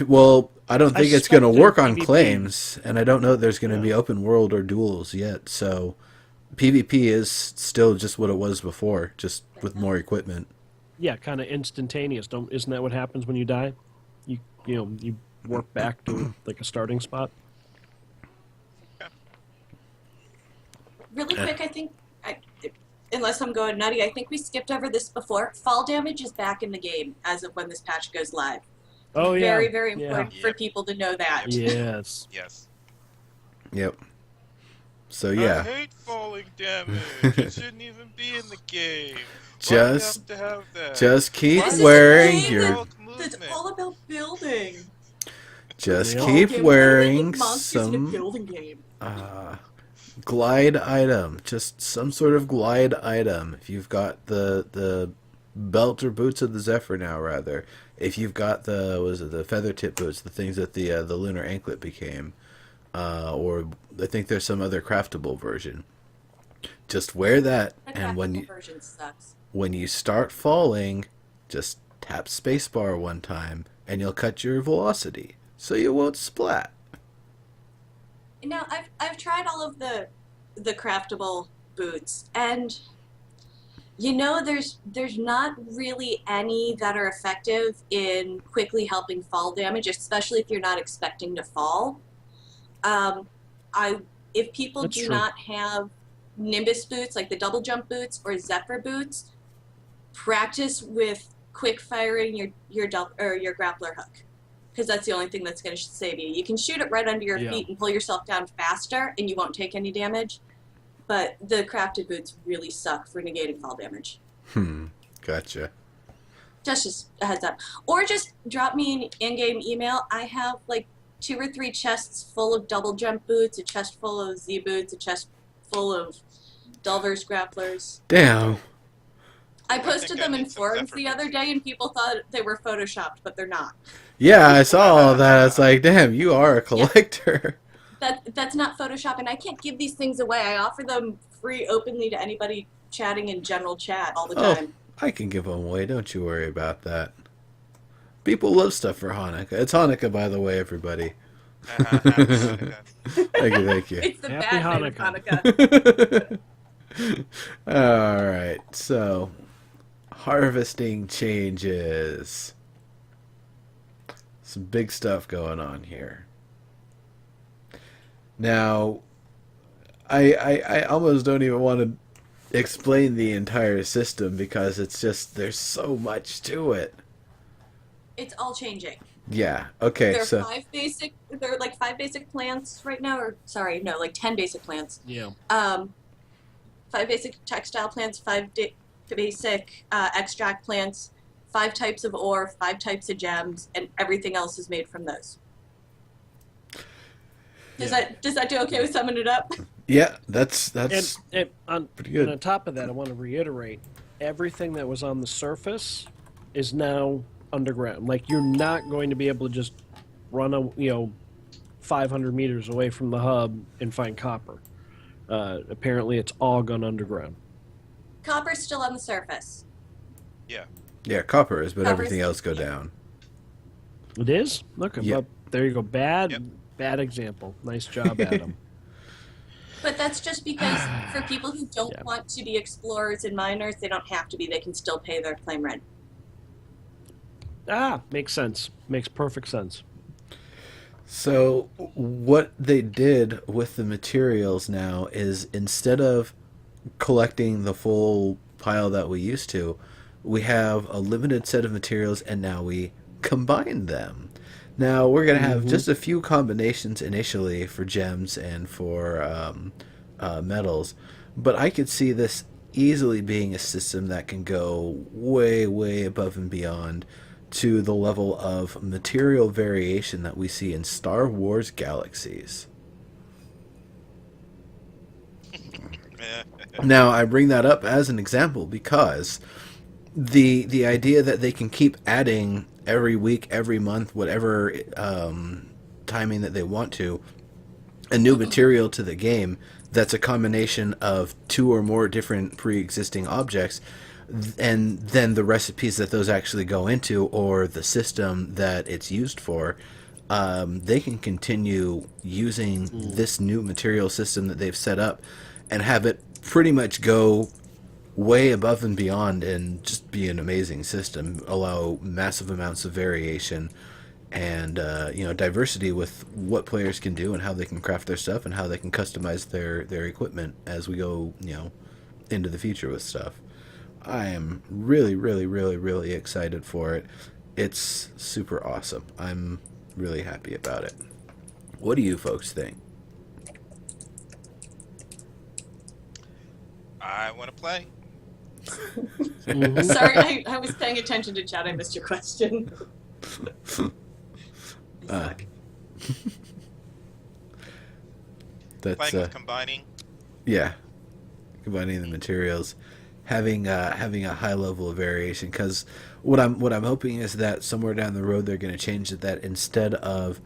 Well, I don't think it's going to suspect work that on PvP claims, and I don't know if there's going to be open world or duels yet. So, PvP is still just what it was before, just with more equipment. Yeah, kind of instantaneous. Isn't that what happens when you die? You work back to like a starting spot. Really quick, I think, unless I'm going nutty, I think we skipped over this before. Fall damage is back in the game as of when this patch goes live. Oh yeah, Very, very yeah. important for people to know that. Yes. Yes. Yep. So I yeah, hate falling damage. It shouldn't even be in the game. Just- Why do you have to have that? just keep This is wearing a game your, Bulk It's movement. all about building. just Yeah. keep Okay, wearing monsters in a some building game. glide item, just some sort of glide item. If you've got the belt or boots of the Zephyr now, rather, if you've got the feather tip boots, the things that the lunar anklet became, or I think there's some other craftable version. Just wear that, The and craftable version sucks. when you start falling, just tap spacebar one time, and you'll cut your velocity, so you won't splat. Now I've tried all of the craftable boots, and there's not really any that are effective in quickly helping fall damage, especially if you're not expecting to fall. If people That's do true. not have Nimbus boots, like the double jump boots or Zephyr boots, practice with quick firing your grappler hook, because that's the only thing that's going to save you. You can shoot it right under your Yeah. feet and pull yourself down faster, and you won't take any damage. But the crafted boots really suck for negating fall damage. Gotcha. Just a heads up. Or just drop me an in-game email. I have like 2 or 3 chests full of double jump boots, a chest full of Z boots, a chest full of Delver's grapplers. Damn. I I posted think I them in need some forums Zephyr the boots. other day, and people thought they were photoshopped, but they're not. Yeah, I saw all that. It's like, damn, you are a collector. That's not Photoshop, and I can't give these things away. I offer them free openly to anybody chatting in general chat all the time. I can give them away. Don't you worry about that. People love stuff for Hanukkah. It's Hanukkah, by the way, everybody. Happy Hanukkah. Thank you. It's the Happy bad name of Hanukkah. Hanukkah. All right, so harvesting changes. Some big stuff going on here. Now, I almost don't even want to explain the entire system because it's just there's so much to it. It's all changing. Yeah. Okay. There are So 5 basic. There are like 5 basic plants right now, or sorry, no, like 10 basic plants. Yeah. 5 basic textile plants, 5 basic extract plants, 5 types of ore, 5 types of gems, and everything else is made from those. Does that do okay with summing it up? yeah, that's And on, pretty good. and on top of that, I want to reiterate, everything that was on the surface is now underground. Like, you're not going to be able to just run 500 meters away from the hub and find copper. Apparently, it's all gone underground. Copper's still on the surface. Yeah, copper is, but Copper's- everything else go down. It is? Okay, Yep. well, there you go. Bad, Yep. bad example. Nice job, Adam. But that's just because for people who don't Yeah. want to be explorers and miners, they don't have to be. They can still pay their claim rent. Makes sense. Makes perfect sense. So what they did with the materials now is instead of collecting the full pile that we used to, we have a limited set of materials and now we combine them. Now we're going to have just a few combinations initially for gems and for metals, but I could see this easily being a system that can go way, way above and beyond to the level of material variation that we see in Star Wars Galaxies. Now, I bring that up as an example because the idea that they can keep adding every week, every month, whatever timing that they want to, a new material to the game that's a combination of 2 or more different pre-existing objects, and then the recipes that those actually go into or the system that it's used for, they can continue using this new material system that they've set up and have it pretty much go way above and beyond and just be an amazing system, allow massive amounts of variation and diversity with what players can do and how they can craft their stuff and how they can customize their equipment as we go into the future with stuff. I am really, really, really, really excited for it. It's super awesome. I'm really happy about it. What do you folks think? I want to play. Sorry, I was paying attention to chat. I missed your question. Uh, That's Playing with combining. yeah, combining the materials, having a high level of variation. Because what I'm hoping is that somewhere down the road they're going to change it, that instead of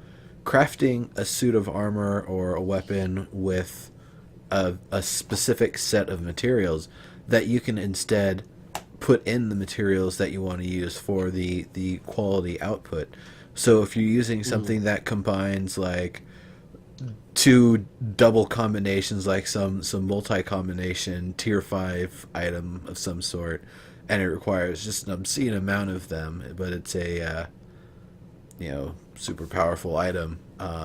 crafting a suit of armor or a weapon with a specific set of materials, that you can instead put in the materials that you want to use for the quality output. So if you're using something that combines like two double combinations, like some multi-combination tier 5 item of some sort, and it requires just an obscene amount of them, but it's a super powerful item.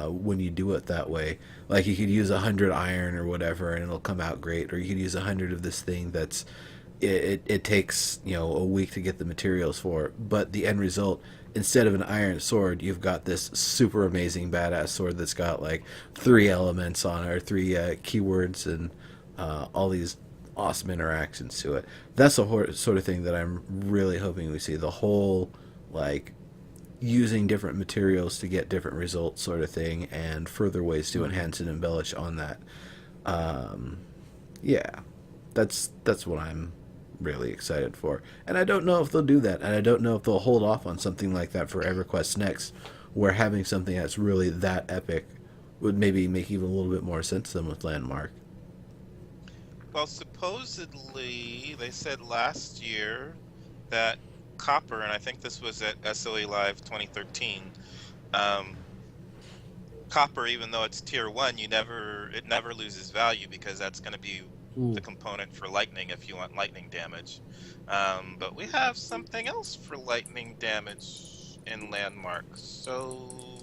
When you do it that way, like you could use 100 iron or whatever and it'll come out great, or you could use 100 of this thing that's it takes a week to get the materials for it, but the end result, instead of an iron sword, you've got this super amazing badass sword that's got like 3 elements on it, or 3 keywords, and all these awesome interactions to it. That's the sort of thing that I'm really hoping we see. The whole like using different materials to get different results sort of thing, and further ways to enhance and embellish on that. Yeah, that's what I'm really excited for. And I don't know if they'll do that, and I don't know if they'll hold off on something like that for EverQuest Next, where having something that's really that epic would maybe make even a little bit more sense than with Landmark. Well, supposedly they said last year that Copper, and I think this was at SLE Live 2013, Copper, even though it's tier 1, it never loses value, because that's going to be the component for lightning if you want lightning damage. But we have something else for lightning damage in Landmark, so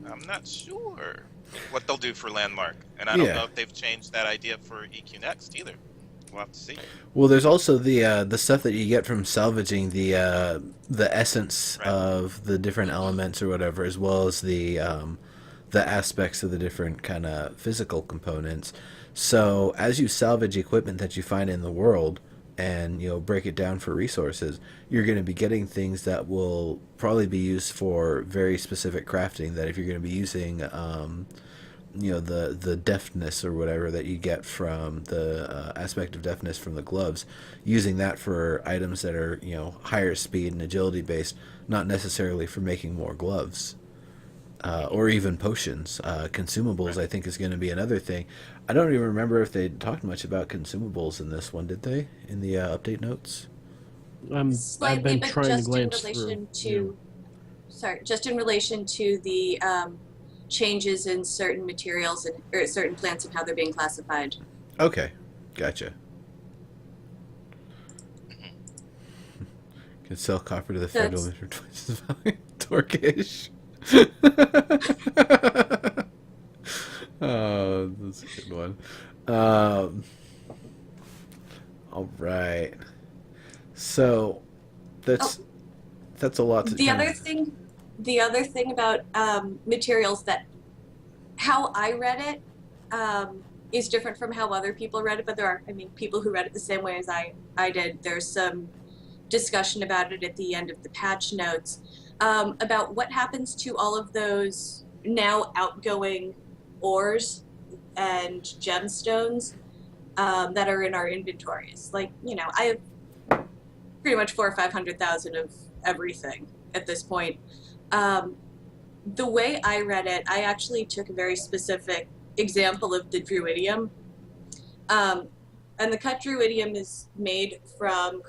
I'm not sure what they'll do for Landmark, and I don't know if they've changed that idea for EQ Next either. We'll have to see. Well, there's also the stuff that you get from salvaging the essence of the different elements or whatever, as well as the aspects of the different kind of physical components. So as you salvage equipment that you find in the world and break it down for resources, you're going to be getting things that will probably be used for very specific crafting. That if you're going to be using the deftness or whatever that you get from the aspect of deftness from the gloves, using that for items that are higher speed and agility based, not necessarily for making more gloves. Or even potions. Consumables, I think, is going to be another thing. I don't even remember if they talked much about consumables in this one, did they? In the update notes? I've been trying to glance through. Just in relation to the changes in certain materials or certain plants and how they're being classified. Okay, gotcha. Can sell copper to the federal for twice as value. Torquish. Oh, that's a good one. All right. So that's a lot to. The other thing about materials, that how I read it is different from how other people read it, but there are, people who read it the same way as I did. There's some discussion about it at the end of the patch notes. About what happens to all of those now outgoing ores and gemstones that are in our inventories. Like, I have pretty much 400,000 or 500,000 of everything at this point. The way I read it, I actually took a very specific example of the druidium. And the cut druidium is made from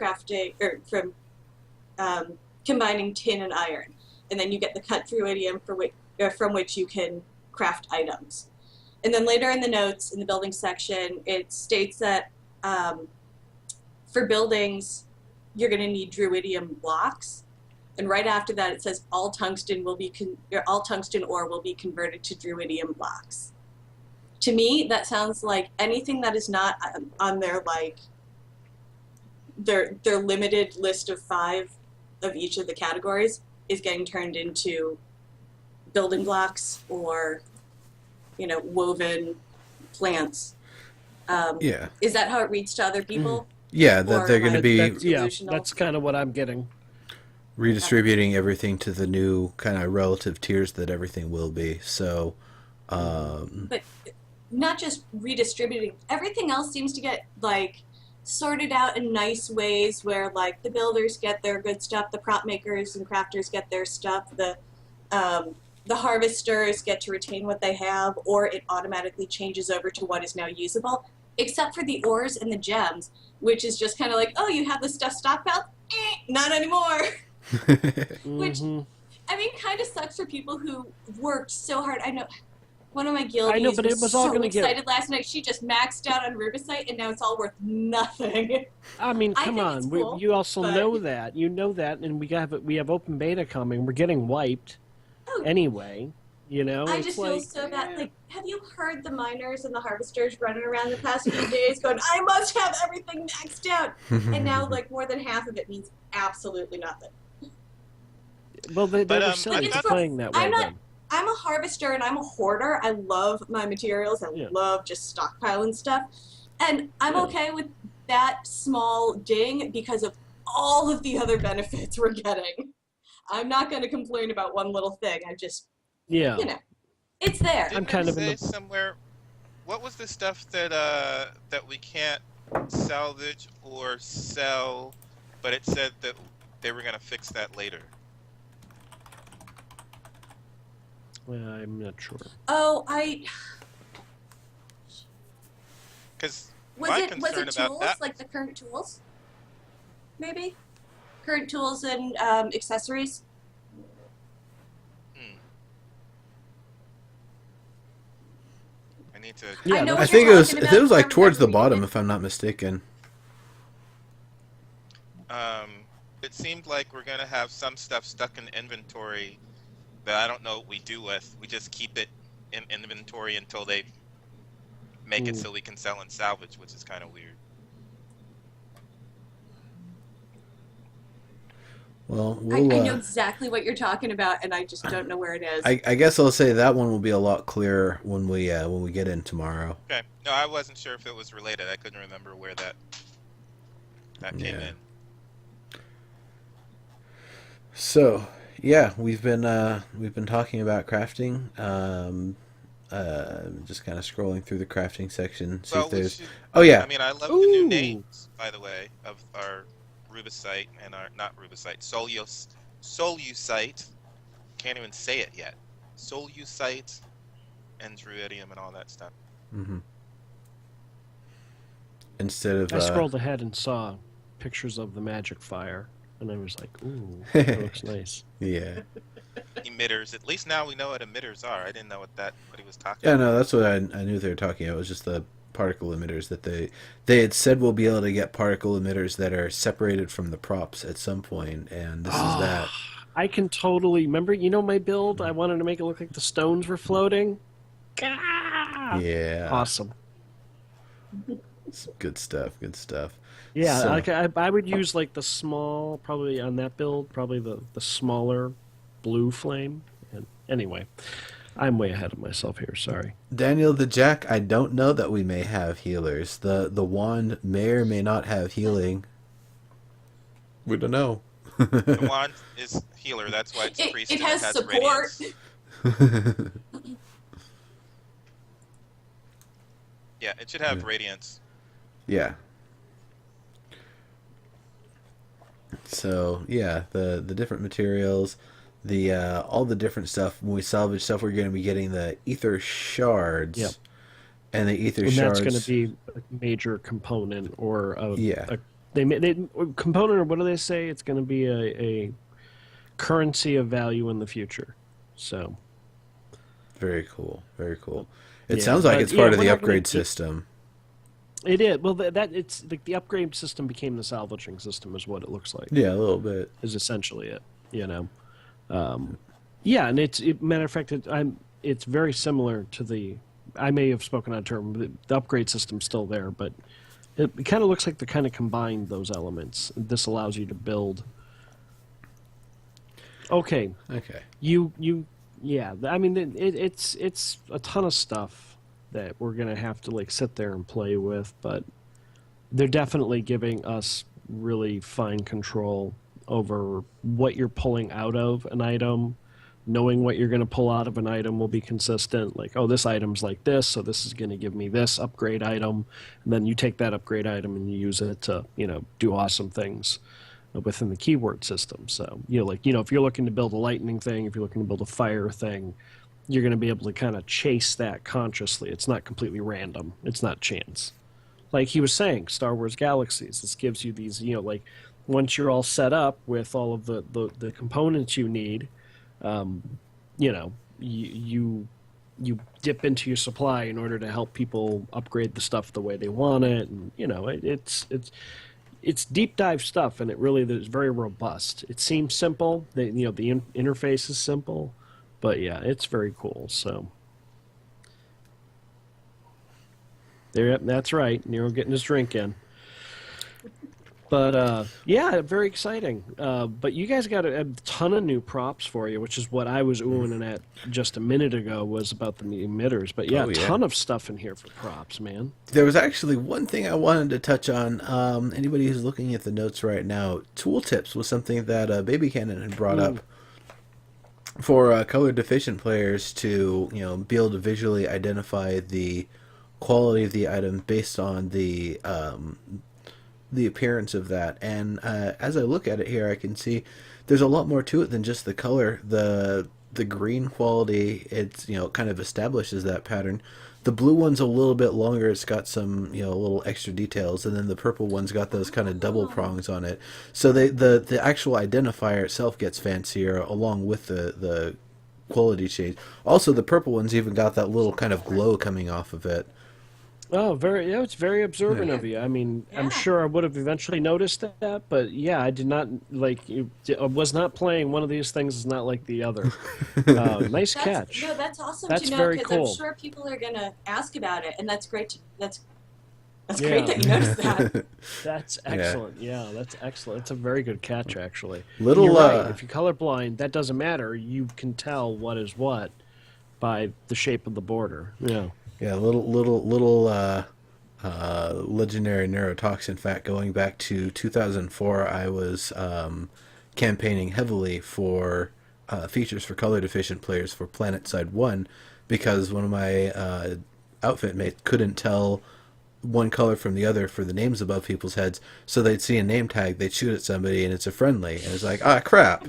combining tin and iron, and then you get the cut druidium from which you can craft items. And then later in the notes, in the building section, it states that for buildings, you're going to need druidium blocks. And right after that, it says all tungsten ore will be converted to druidium blocks. To me, that sounds like anything that is not on their limited list of 5 of each of the categories is getting turned into building blocks or woven plants. Is that how it reads to other people? Yeah, that they're going to be that's kind of what I'm getting. Redistributing everything to the new kind of relative tiers that everything will be. So but not just redistributing, everything else seems to get sorted out in nice ways where like the builders get their good stuff, the prop makers and crafters get their stuff, the harvesters get to retain what they have, or it automatically changes over to what is now usable, except for the ores and the gems, which is just kind of like, oh, you have the stuff stockpiled? Not anymore. Which, I mean, kind of sucks for people who worked so hard. I know one of my guildies but it was all gonna excited last night. She just maxed out on Rubicite, and now it's all worth nothing. I mean, come think on. it's cool, You also but- know that. You know that, and we have open beta coming. We're getting wiped Oh. anyway. You know, I it's just like, feel so bad. Like, have you heard the miners and the harvesters running around the past few days going, I must have everything maxed out? And now, like, more than half of it means absolutely nothing. Well, they But, were I silly thought- for playing that way. I'm not- then. I'm a harvester and I'm a hoarder. I love my materials. I Yeah. love just stockpiling stuff. And I'm Yeah. okay with that small ding because of all of the other benefits we're getting. I'm not going to complain about one little thing. I just, Yeah. you know, it's there. Didn't kind it of in say the- somewhere. What was the stuff that that we can't salvage or sell? But it said that they were gonna fix that later. I'm not sure. Oh, Because was my it concern about tools, that, like the current tools? Maybe? Current tools and accessories? I need to. Yeah, I know I what think you're it was. talking It about. was like I'm towards the reading bottom, it. if I'm not mistaken. It seemed like we're gonna have some stuff stuck in inventory that I don't know what we do with. We just keep it in inventory until they make it so we can sell and salvage, which is kind of weird. Well, I we'll. know exactly what you're talking about, and I just don't know where it is. I guess I'll say that one will be a lot clearer when we get in tomorrow. Okay. No, I wasn't sure if it was related. I couldn't remember where that came Yeah. in. So yeah, we've been talking about crafting. Just kind of scrolling through the crafting section. See Well, if we there's. should, Oh yeah. I mean, I love the new Ooh. names, by the way, of our Rubicite and our not Rubicite, Solusite. Can't even say it yet. Solusite and Druidium and all that stuff. hmm Instead of I scrolled ahead and saw pictures of the magic fire, and I was like, "Ooh, that looks nice." yeah. Emitters. At least now we know what emitters are. I didn't know what he was talking Yeah, about. no, that's what I knew they were talking about. It was just the particle emitters that they had said we'll be able to get particle emitters that are separated from the props at some point, and this is that. I can totally remember. You know my build. I wanted to make it look like the stones were floating. Gah! Yeah, Awesome. It's good stuff. Good stuff. Yeah, So- like I would use like the small, probably on that build, probably the smaller blue flame. And anyway, I'm way ahead of myself here. Sorry. Daniel the Jack, I don't know that we may have healers. The wand may or may not have healing. We don't know. The wand is healer. That's why it's priest. It and has support. Radiance. Yeah, it should have radiance. Yeah. So yeah, the different materials, the all the different stuff. When we salvage stuff, we're going to be getting the ether shards. Yep. And the ether And shards. that's going to be a major component or Yeah. they component or what do they say? It's going to be a currency of value in the future. So Very cool. Very cool. It Yeah, sounds like but, it's yeah, part of we're the not gonna upgrade keep- system. it is. Well, that it's like the upgrade system became the salvaging system, is what it looks like. Yeah, a little bit. Is essentially it. You know. Yeah, and matter of fact, it's very similar to the. I may have spoken on a term. The upgrade system's still there, but it kind of looks like they kind of combined those elements. This allows you to build. Okay, Okay. yeah. I mean, it's a ton of stuff that we're gonna have to like sit there and play with, but they're definitely giving us really fine control over what you're pulling out of an item, knowing what you're going to pull out of an item will be consistent. Like, oh, this item's like this, so this is going to give me this upgrade item. And then you take that upgrade item and you use it to, do awesome things within the keyword system. So, if you're looking to build a lightning thing, if you're looking to build a fire thing, you're going to be able to kind of chase that consciously. It's not completely random. It's not chance. Like he was saying, Star Wars Galaxies, this gives you these, once you're all set up with all of the components you need, you dip into your supply in order to help people upgrade the stuff the way they want it, and it's deep dive stuff, and it really is very robust. It seems simple, the interface is simple, but yeah, it's very cool. So there, that's right, Nero getting his drink in. But, yeah, very exciting. But you guys got a ton of new props for you, which is what I was oohing at just a minute ago, was about the emitters. But, yeah, a ton of stuff in here for props, man. There was actually one thing I wanted to touch on. Anybody who's looking at the notes right now, tooltips was something that Babycannon had brought up for color deficient players to, be able to visually identify the quality of the item based on the appearance of that. And as I look at it here, I can see there's a lot more to it than just the color. The green quality, it's kind of establishes that pattern. The blue one's a little bit longer. It's got some little extra details, and then the purple one's got those kind of double prongs on it. So the actual identifier itself gets fancier along with the quality change. Also, the purple one's even got that little kind of glow coming off of it. Oh, it's very observant of you. I mean, I'm sure I would have eventually noticed that, but yeah, I did not, I was not playing one of these things is not like the other. Nice catch. No, that's awesome That's to know, very because cool. I'm sure people are going to ask about it, and that's great. That's great that you noticed that. That's excellent. Yeah, that's excellent. It's a very good catch, actually. Little, you're right. If you're colorblind, that doesn't matter. You can tell what is what by the shape of the border. Yeah. Yeah, little legendary neurotoxin fact. Going back to 2004, I was campaigning heavily for features for color deficient players for Planet Side 1 because one of my outfit mates couldn't tell one color from the other for the names above people's heads, so they'd see a name tag, they'd shoot at somebody, and it's a friendly, and it's like, crap.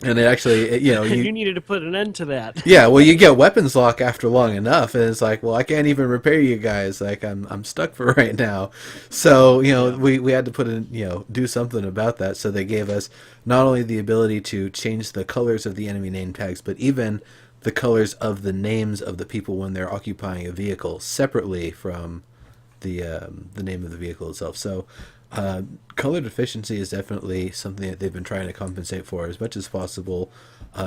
And it actually, you needed to put an end to that. Yeah, well, you get weapons lock after long enough, and it's like, well, I can't even repair you guys. Like, I'm stuck for right now. So, we had to put in, do something about that. So they gave us not only the ability to change the colors of the enemy name tags, but even the colors of the names of the people when they're occupying a vehicle separately from the name of the vehicle itself. So, color deficiency is definitely something that they've been trying to compensate for as much as possible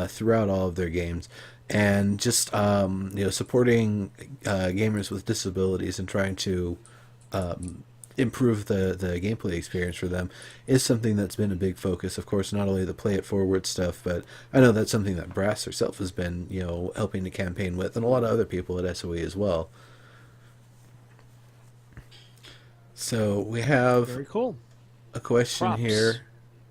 throughout all of their games, and just supporting gamers with disabilities and trying to improve the gameplay experience for them is something that's been a big focus. Of course, not only the play it forward stuff, but I know that's something that Brass herself has been helping to campaign with, and a lot of other people at SOE as well. So we have very cool. A question props. Here,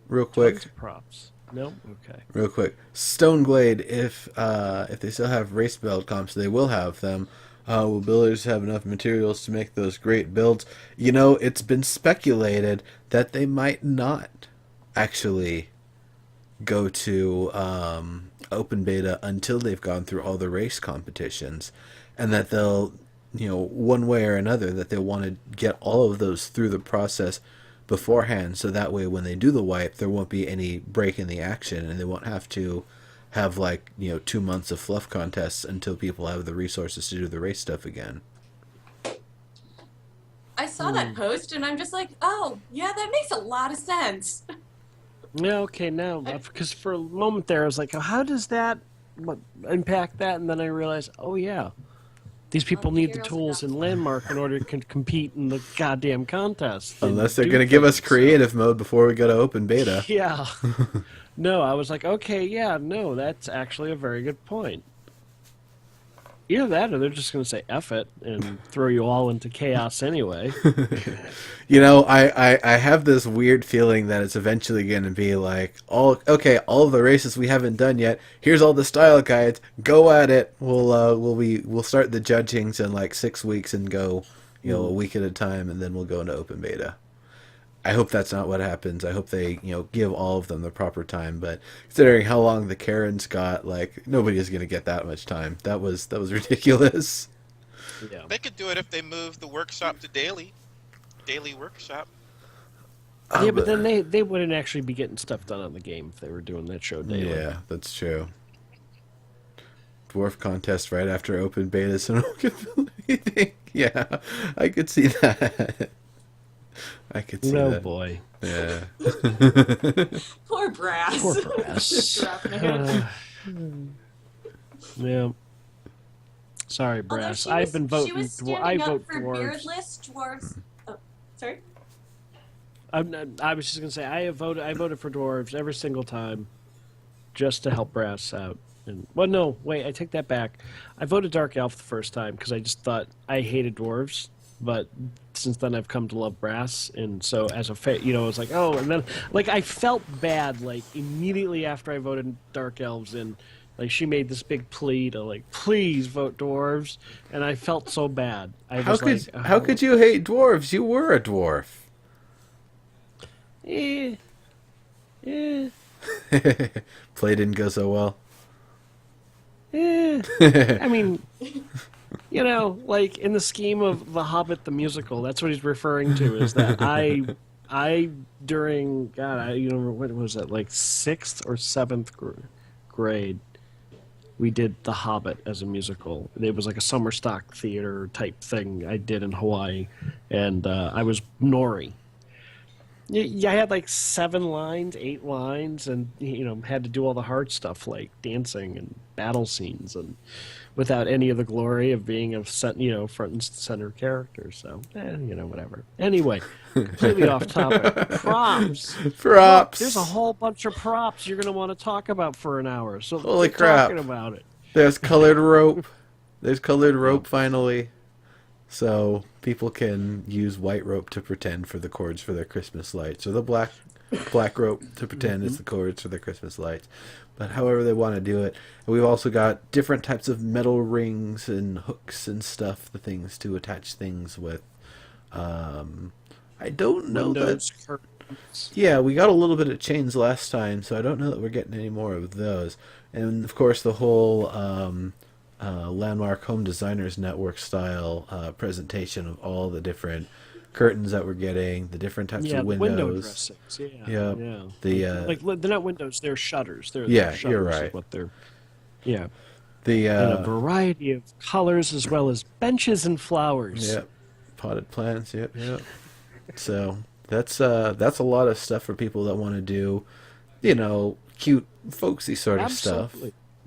real quick. Tons of props. No, okay. Real quick, Stoneglade. If they still have race build comps, they will have them. Will builders have enough materials to make those great builds? It's been speculated that they might not actually go to open beta until they've gone through all the race competitions, and that they'll, one way or another, that they want to get all of those through the process beforehand, so that way when they do the wipe, there won't be any break in the action, and they won't have to have 2 months of fluff contests until people have the resources to do the race stuff again. I saw that post, and I'm just like, oh, yeah, that makes a lot of sense. Yeah, okay, now, because for a moment there, I was like, oh, how does that impact that? And then I realized, oh, yeah. These people need the tools in Landmark in order to compete in the goddamn contest. Unless they're going to give us creative mode before we go to open beta. Yeah. No, I was like, okay, yeah, no, that's actually a very good point. Either that, or they're just going to say "F it" and throw you all into chaos anyway. You know, I have this weird feeling that it's eventually going to be like, all of the races we haven't done yet. Here's all the style guides. Go at it. We'll start the judgings in like 6 weeks and go, a week at a time, and then we'll go into open beta. I hope that's not what happens. I hope they, give all of them the proper time. But considering how long the Karens got, like, nobody is going to get that much time. That was ridiculous. Yeah. They could do it if they move the workshop to daily workshop. Yeah, but then they wouldn't actually be getting stuff done on the game if they were doing that show daily. Yeah, that's true. Dwarf contest right after open beta, so no one can build anything. Yeah, I could see that. I could see that. Oh boy. Yeah. Poor Brass. Poor Brass. Yeah. Sorry, Brass. I've been voting. She was standing I up vote for dwarves. beardless dwarves. Oh, sorry. I was just gonna say I voted for dwarves every single time, just to help Brass out. And no, wait, I take that back. I voted Dark Elf the first time because I just thought I hated dwarves. But since then, I've come to love Brass, and so as a it was like, oh, and then like I felt bad like immediately after I voted Dark Elves in. Like, she made this big plea to, like, please vote dwarves, and I felt so bad. How could you hate dwarves? You were a dwarf. Play didn't go so well. I mean, like, in the scheme of The Hobbit the musical, that's what he's referring to, is that I during, what was that, like, 6th or 7th grade, we did The Hobbit as a musical. It was like a summer stock theater type thing I did in Hawaii, and I was Nori. I had like 7 lines, 8 lines, and had to do all the hard stuff like dancing and battle scenes, and without any of the glory of being a front and center character. So, whatever. Anyway, completely off topic. Props. Props. There's a whole bunch of props you're going to want to talk about for an hour. So holy keep crap! Talking about it. There's colored rope. There's colored rope finally, so people can use white rope to pretend for the cords for their Christmas lights, or the black rope to pretend is the cords for their Christmas lights. But however they want to do it. And we've also got different types of metal rings and hooks and stuff, the things to attach things with. I don't know Windows, that. curtains. Yeah, we got a little bit of chains last time, so I don't know that we're getting any more of those. And of course, the whole Landmark Home Designers Network style presentation of all the different curtains that we're getting, the different types of windows. Window dressings. Yeah. The they're not windows; they're shutters. They're shutters you're right. What they're, and The a variety of colors as well as benches and flowers. Yep, potted plants. Yep. So that's a lot of stuff for people that want to do, cute, folksy sort of stuff.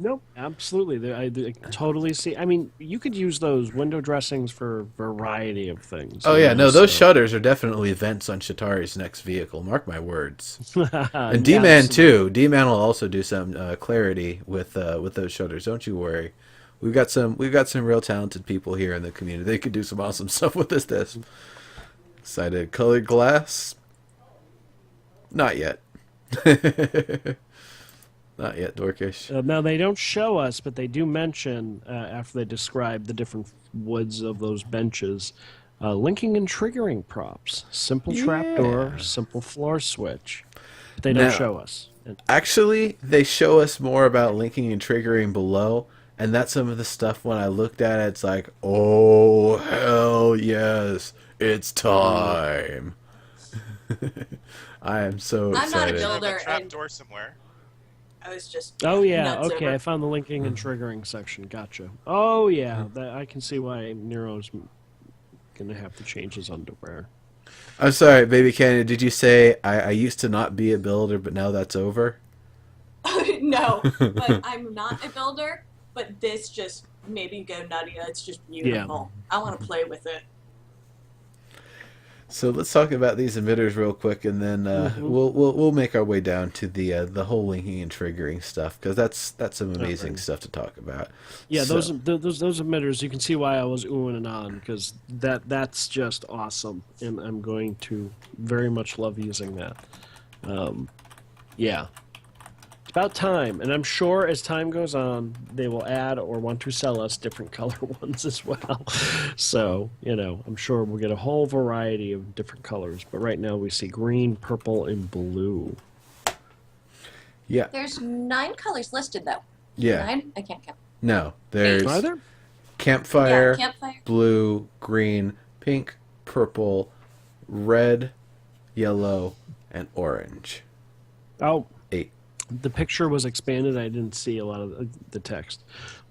Nope, absolutely. I totally see. I mean, you could use those window dressings for a variety of things. Oh, yeah. No, those shutters are definitely vents on Shatari's next vehicle. Mark my words. And D-Man, too. D-Man will also do some clarity with those shutters. Don't you worry. We've got some real talented people here in the community. They could do some awesome stuff with this. Excited. Colored glass? Not yet. Not yet, Dorkish. Now, they don't show us, but they do mention, after they describe the different woods of those benches, linking and triggering props. Simple trapdoor, simple floor switch. But they don't show us. Actually, they show us more about linking and triggering below, and that's some of the stuff when I looked at it, it's like, oh, hell yes, it's time. I am so excited. I'm not a builder. Trapdoor somewhere. I was just. Oh, yeah, nuts okay, over. I found the linking and triggering section. Gotcha. Oh, yeah, I can see why Nero's going to have to change his underwear. I'm sorry, Babycannon, did you say I used to not be a builder, but now that's over? No, but I'm not a builder, but this just made me go nutty. It's just beautiful. I want to play with it. So let's talk about these emitters real quick, and then we'll make our way down to the whole linking and triggering stuff, because that's some amazing stuff to talk about. Yeah, So, those emitters, you can see why I was oohing and on, because that's just awesome, and I'm going to very much love using that. Yeah. It's about time, and I'm sure as time goes on, they will add or want to sell us different color ones as well. So, I'm sure we'll get a whole variety of different colors. But right now we see green, purple, and blue. yeah, There's 9 colors listed, though. yeah. 9? I can't count. No, there's Are there? campfire, Yeah, campfire. blue, green, pink, purple, red, yellow, and orange. Oh, 8. the picture was expanded. I didn't see a lot of the text.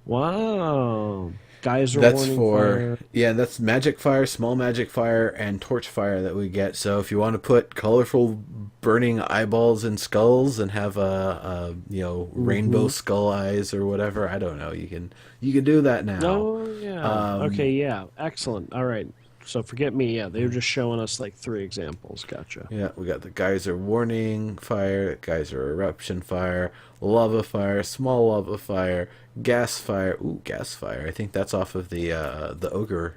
Wow. Geyser That's warning for fire. that's magic fire, small magic fire, and torch fire that we get. So if you want to put colorful burning eyeballs and skulls and have a rainbow skull eyes or whatever, I don't know. You can do that now. Oh, yeah. Okay, yeah. Excellent. All right. So forget me. Yeah, they were just showing us like 3 examples. Gotcha. Yeah, we got the geyser warning fire, geyser eruption fire, lava fire, small lava fire, gas fire. Ooh, gas fire. I think that's off of the ogre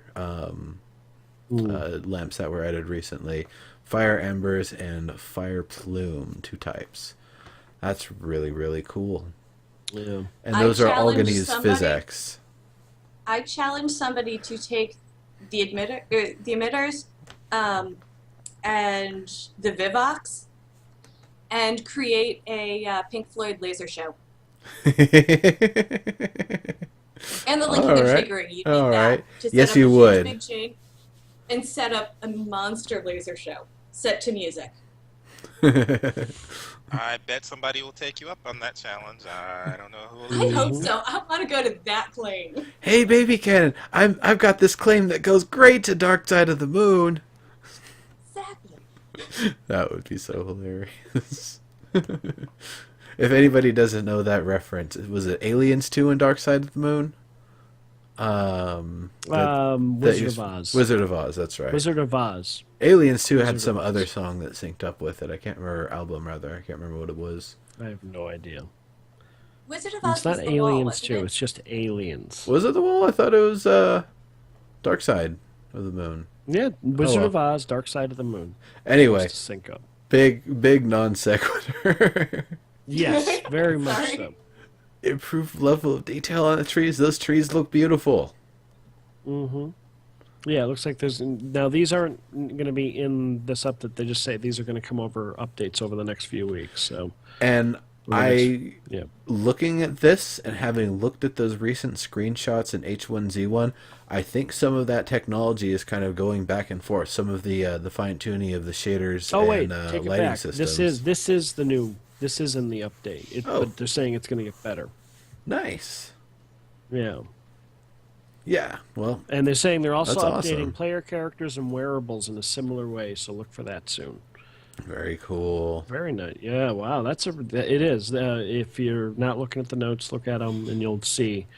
lamps that were added recently. Fire embers and fire plume, 2 types. That's really, really cool. Yeah. And those are all going to challenge use somebody- physics. I challenge somebody to take the emitters, and the Vivox, and create a Pink Floyd laser show. And the linking All and right. triggering, you need All that right. to set Yes, up you a huge would. big chain and set up a monster laser show set to music. I bet somebody will take you up on that challenge. I don't know who I will. hope so. I want to go to that plane. Hey, Babycannon, I've got this claim that goes great to Dark Side of the Moon. Exactly. That would be so hilarious. If anybody doesn't know that reference, was it Aliens 2 and Dark Side of the Moon? Wizard of Oz. Wizard of Oz, that's right. Wizard of Oz. Aliens 2 had Wizard some of Oz. other song that synced up with it. I can't remember, album rather. I can't remember what it was. I have no idea. Wizard of Oz It's not was the wall, Aliens wasn't 2. it? It's just Aliens. Was it the wall? I thought it was Dark Side of the Moon. Yeah, Wizard well. of Oz, Dark Side of the Moon. Anyway, Just to sync up. big non sequitur. Yes, very much Sorry. so. Improved level of detail on the trees. Those trees look beautiful. Mm-hmm. Yeah, it looks like there's... Now, these aren't going to be in this update. They just say these are going to come over updates over the next few weeks. So, And yeah. looking at this and having looked at those recent screenshots in H1Z1, I think some of that technology is kind of going back and forth. Some of the fine tuning of the shaders Oh, wait, and take it lighting back. systems. This is the new... This is in the update. Oh. But they're saying it's going to get better. Nice. Yeah. Yeah. Well, And they're saying they're also That's updating awesome. player characters and wearables in a similar way, so look for that soon. very cool. Very nice. Yeah, wow, it is. If you're not looking at the notes, look at them and you'll see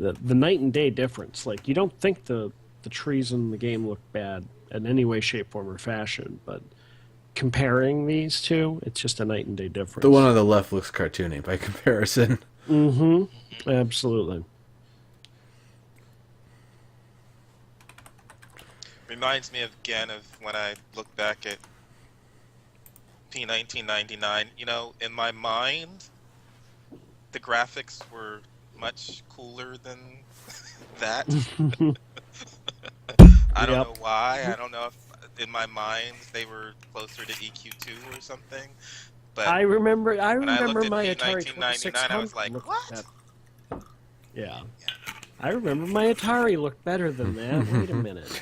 the night and day difference. Like, you don't think the trees in the game look bad in any way, shape, form, or fashion, but comparing these two, it's just a night and day difference. The one on the left looks cartoony by comparison. Mm-hmm. Absolutely. Reminds me again of when I look back at P1999. You know, in my mind, the graphics were much cooler than that. I don't know why. I don't know if in my mind they were closer to EQ2 or something. But I remember when I looked at my Atari P1999, 2600. I was like, looked what? at- Yeah. I remember my Atari looked better than that. Wait a minute.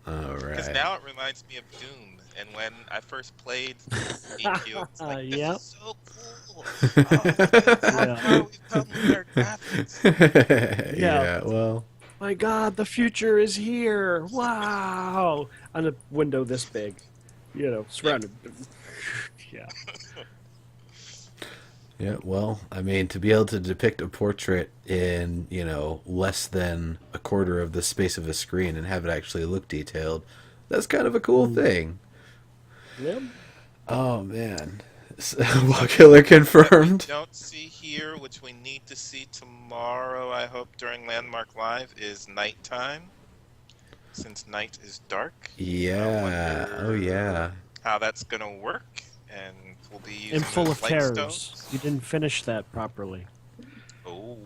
All Because right. now it reminds me of Doom, and when I first played EQ, it's like, this Yep. is so cool. How far we've come with our graphics. Yeah. Well. My God, the future is here! Wow! On a window this big, surrounded. Yeah. Yeah, well, I mean, to be able to depict a portrait in, less than a quarter of the space of a screen and have it actually look detailed, that's kind of a cool thing. Yep. Oh, man. Wall Killer confirmed. Don't see here, which we need to see tomorrow, I hope, during Landmark Live, is nighttime. Since night is dark. Yeah. Oh, yeah. How that's going to work. And we'll be using And full those of light terrors. stones. You didn't finish that properly. Oh.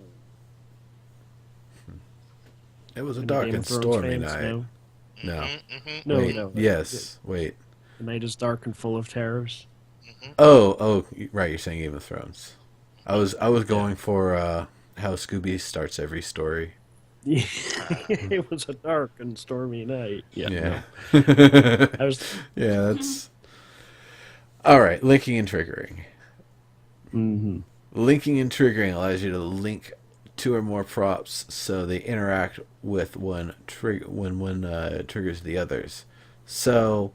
It was a And dark Game and of Thrones stormy fans night. know. No. Mm-hmm. No, Wait, no. yes. Wait. The night is dark and full of terrors. Oh, right. You're saying Game of Thrones. I was going for how Scooby starts every story. It was a dark and stormy night. Yeah. No. I was. Yeah, that's all right. Linking and triggering. Mm-hmm. Linking and triggering allows you to link two or more props so they interact with one triggers the others. So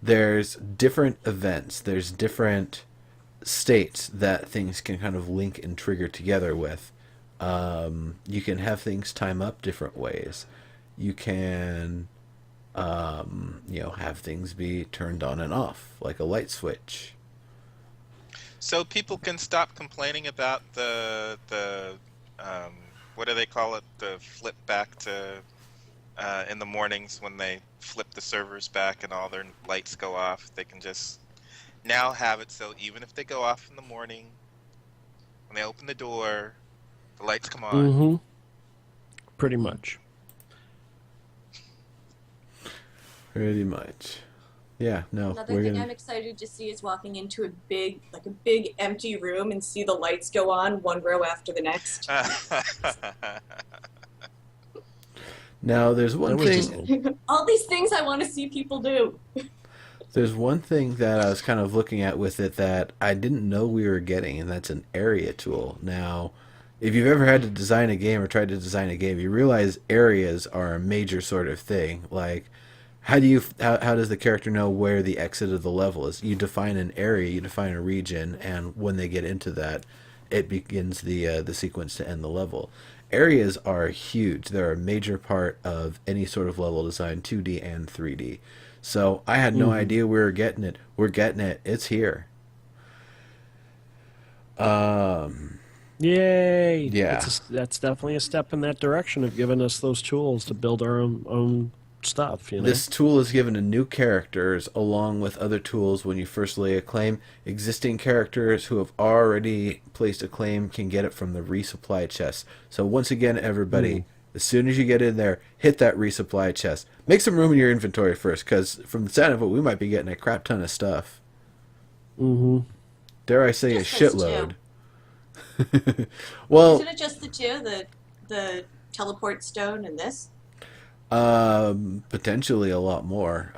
there's different events. There's different states that things can kind of link and trigger together with. You can have things time up different ways. You can, have things be turned on and off, like a light switch. So people can stop complaining about the what do they call it? The flip back to in the mornings when they flip the servers back and all their lights go off. They can just now have it so even if they go off in the morning, when they open the door, the lights come on. Mm-hmm. Pretty much. Pretty much. Yeah, no. Another thing I'm excited to see is walking into a big empty room and see the lights go on one row after the next. Now, there's one thing. All these things I want to see people do. There's one thing that I was kind of looking at with it that I didn't know we were getting, and that's an area tool. Now, if you've ever had to design a game or tried to design a game, you realize areas are a major sort of thing. Like, how does the character know where the exit of the level is? You define an area, you define a region, and when they get into that, it begins the sequence to end the level. Areas are huge. They're a major part of any sort of level design, 2D and 3D. So I had no idea we were getting it. We're getting it. It's here. Yay! Yeah. That's definitely a step in that direction of giving us those tools to build our own stuff. This tool is given to new characters along with other tools when you first lay a claim. Existing characters who have already placed a claim can get it from the resupply chest. So once again, everybody, as soon as you get in there, hit that resupply chest. Make some room in your inventory first, because from the sound of it, we might be getting a crap ton of stuff. Mm-hmm. Dare I say Just a those shitload. Well, Isn't it just the two, the teleport stone and this? potentially a lot more.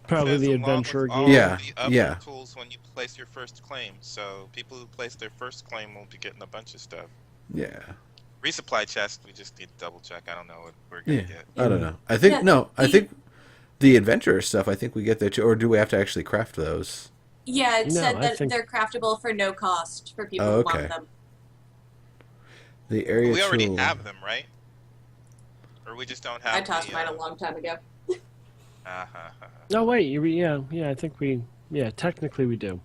Probably Says the along with adventure all game. Yeah, the other yeah. tools when you place your first claim. So people who place their first claim will be getting a bunch of stuff. Yeah. Resupply chest, we just need to double check. I don't know what we're gonna get. I don't know. I think Yeah, I think the adventurer stuff. I think we get there too, or do we have to actually craft those? Yeah, it No, said I that think- they're craftable for no cost for people Oh, who okay. want them. The area We already tool. have them, right? Or we just don't have. I tossed the, mine a long time ago. No, wait. Yeah. I think we. Yeah, technically we do.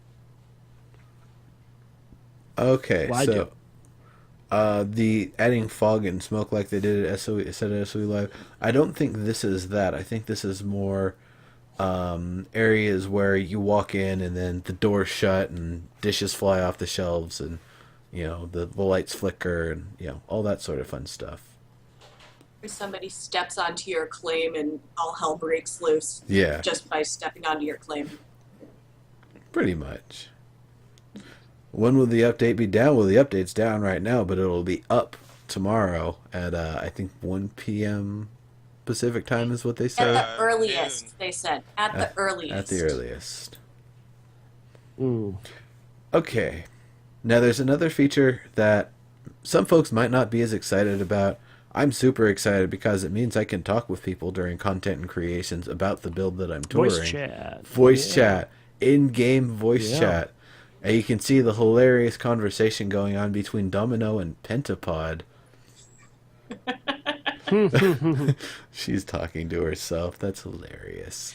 Okay, Well, I do. so the adding fog and smoke like they did at SOE, said at SOE Live. I don't think this is that. I think this is more areas where you walk in and then the doors shut and dishes fly off the shelves and the lights flicker and all that sort of fun stuff. Or somebody steps onto your claim and all hell breaks loose Yeah, just by stepping onto your claim. pretty much. When will the update be down? Well, the update's down right now, but it'll be up tomorrow at I think 1 p.m. Pacific time is what they At said. the earliest, noon. they said. At the earliest. At the earliest. Mm. Okay. Now there's another feature that some folks might not be as excited about. I'm super excited because it means I can talk with people during content and creations about the build that I'm touring. Voice chat. Voice Yeah. chat. In-game voice Yeah. chat. And you can see the hilarious conversation going on between Domino and Pentapod. She's talking to herself. That's hilarious.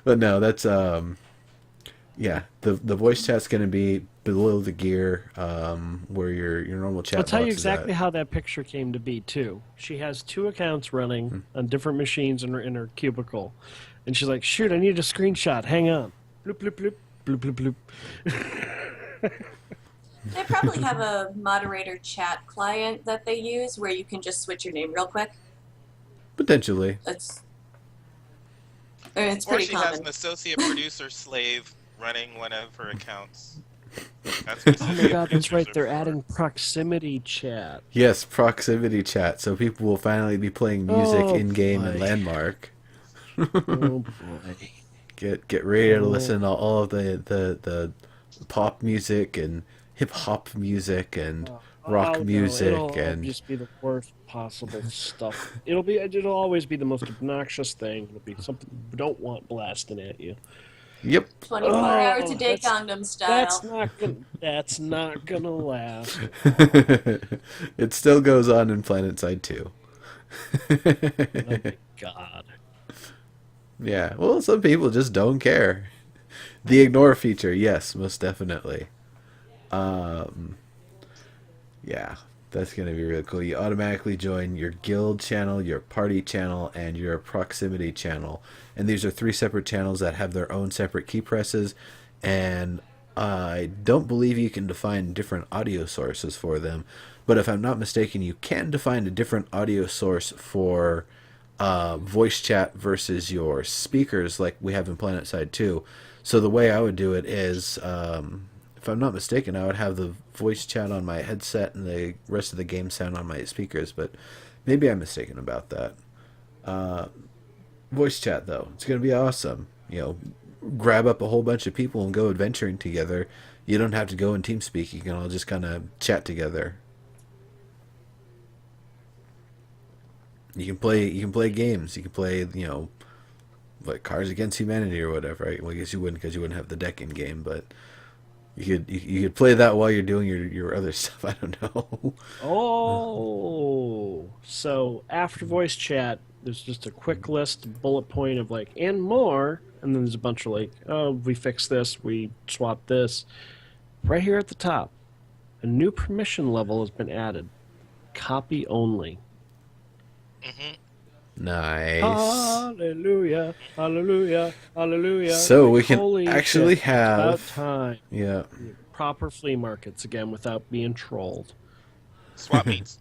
But no, that's yeah. The voice chat's gonna be below the gear, where your normal chat. I'll tell box you is exactly at. how that picture came to be too. She has 2 accounts running on different machines in her cubicle, and she's like, "Shoot, I need a screenshot. Hang on." Bloop bloop bloop bloop bloop bloop. They probably have a moderator chat client that they use where you can just switch your name real quick. Potentially. It's Or pretty she has common. an associate producer slave running one of her accounts. That's what Oh my associate god, that's right. producers They're are for. adding proximity chat. Yes, proximity chat. So people will finally be playing music Oh, in game and boy. Landmark. Oh boy. Get ready to Oh. listen to all of the pop music and hip hop music and rock no, music it'll and just be the worst possible stuff. It'll always be the most obnoxious thing. It'll be something you don't want blasting at you. yep. 24 Oh, hours a day that's- Gangnam style. That's not gonna last. It still goes on in PlanetSide 2. Oh my god. Yeah, well, some people just don't care. The ignore feature, yes, most definitely. Yeah, that's going to be really cool. You automatically join your guild channel, your party channel, and your proximity channel. And these are 3 separate channels that have their own separate key presses. And I don't believe you can define different audio sources for them. But if I'm not mistaken, you can define a different audio source for voice chat versus your speakers like we have in PlanetSide 2. So the way I would do it is, if I'm not mistaken, I would have the voice chat on my headset and the rest of the game sound on my speakers, but maybe I'm mistaken about that. Voice chat, though, it's going to be awesome. You know, grab up a whole bunch of people and go adventuring together. You don't have to go in TeamSpeak. You can all just kind of chat together. You can play games. You can play, you know, like Cards Against Humanity or whatever. Right? Well, I guess you wouldn't because you wouldn't have the deck in game, but you could play that while you're doing your other stuff. I don't know. Oh, so after voice chat, there's just a quick list, bullet point of like, and more, and then there's a bunch of like, oh, we fixed this, we swapped this. Right here at the top, a new permission level has been added. Copy only. Nice. Hallelujah, hallelujah, hallelujah. So we can Holy actually shit, have about time. yeah. Proper flea markets again without being trolled. Swap meets.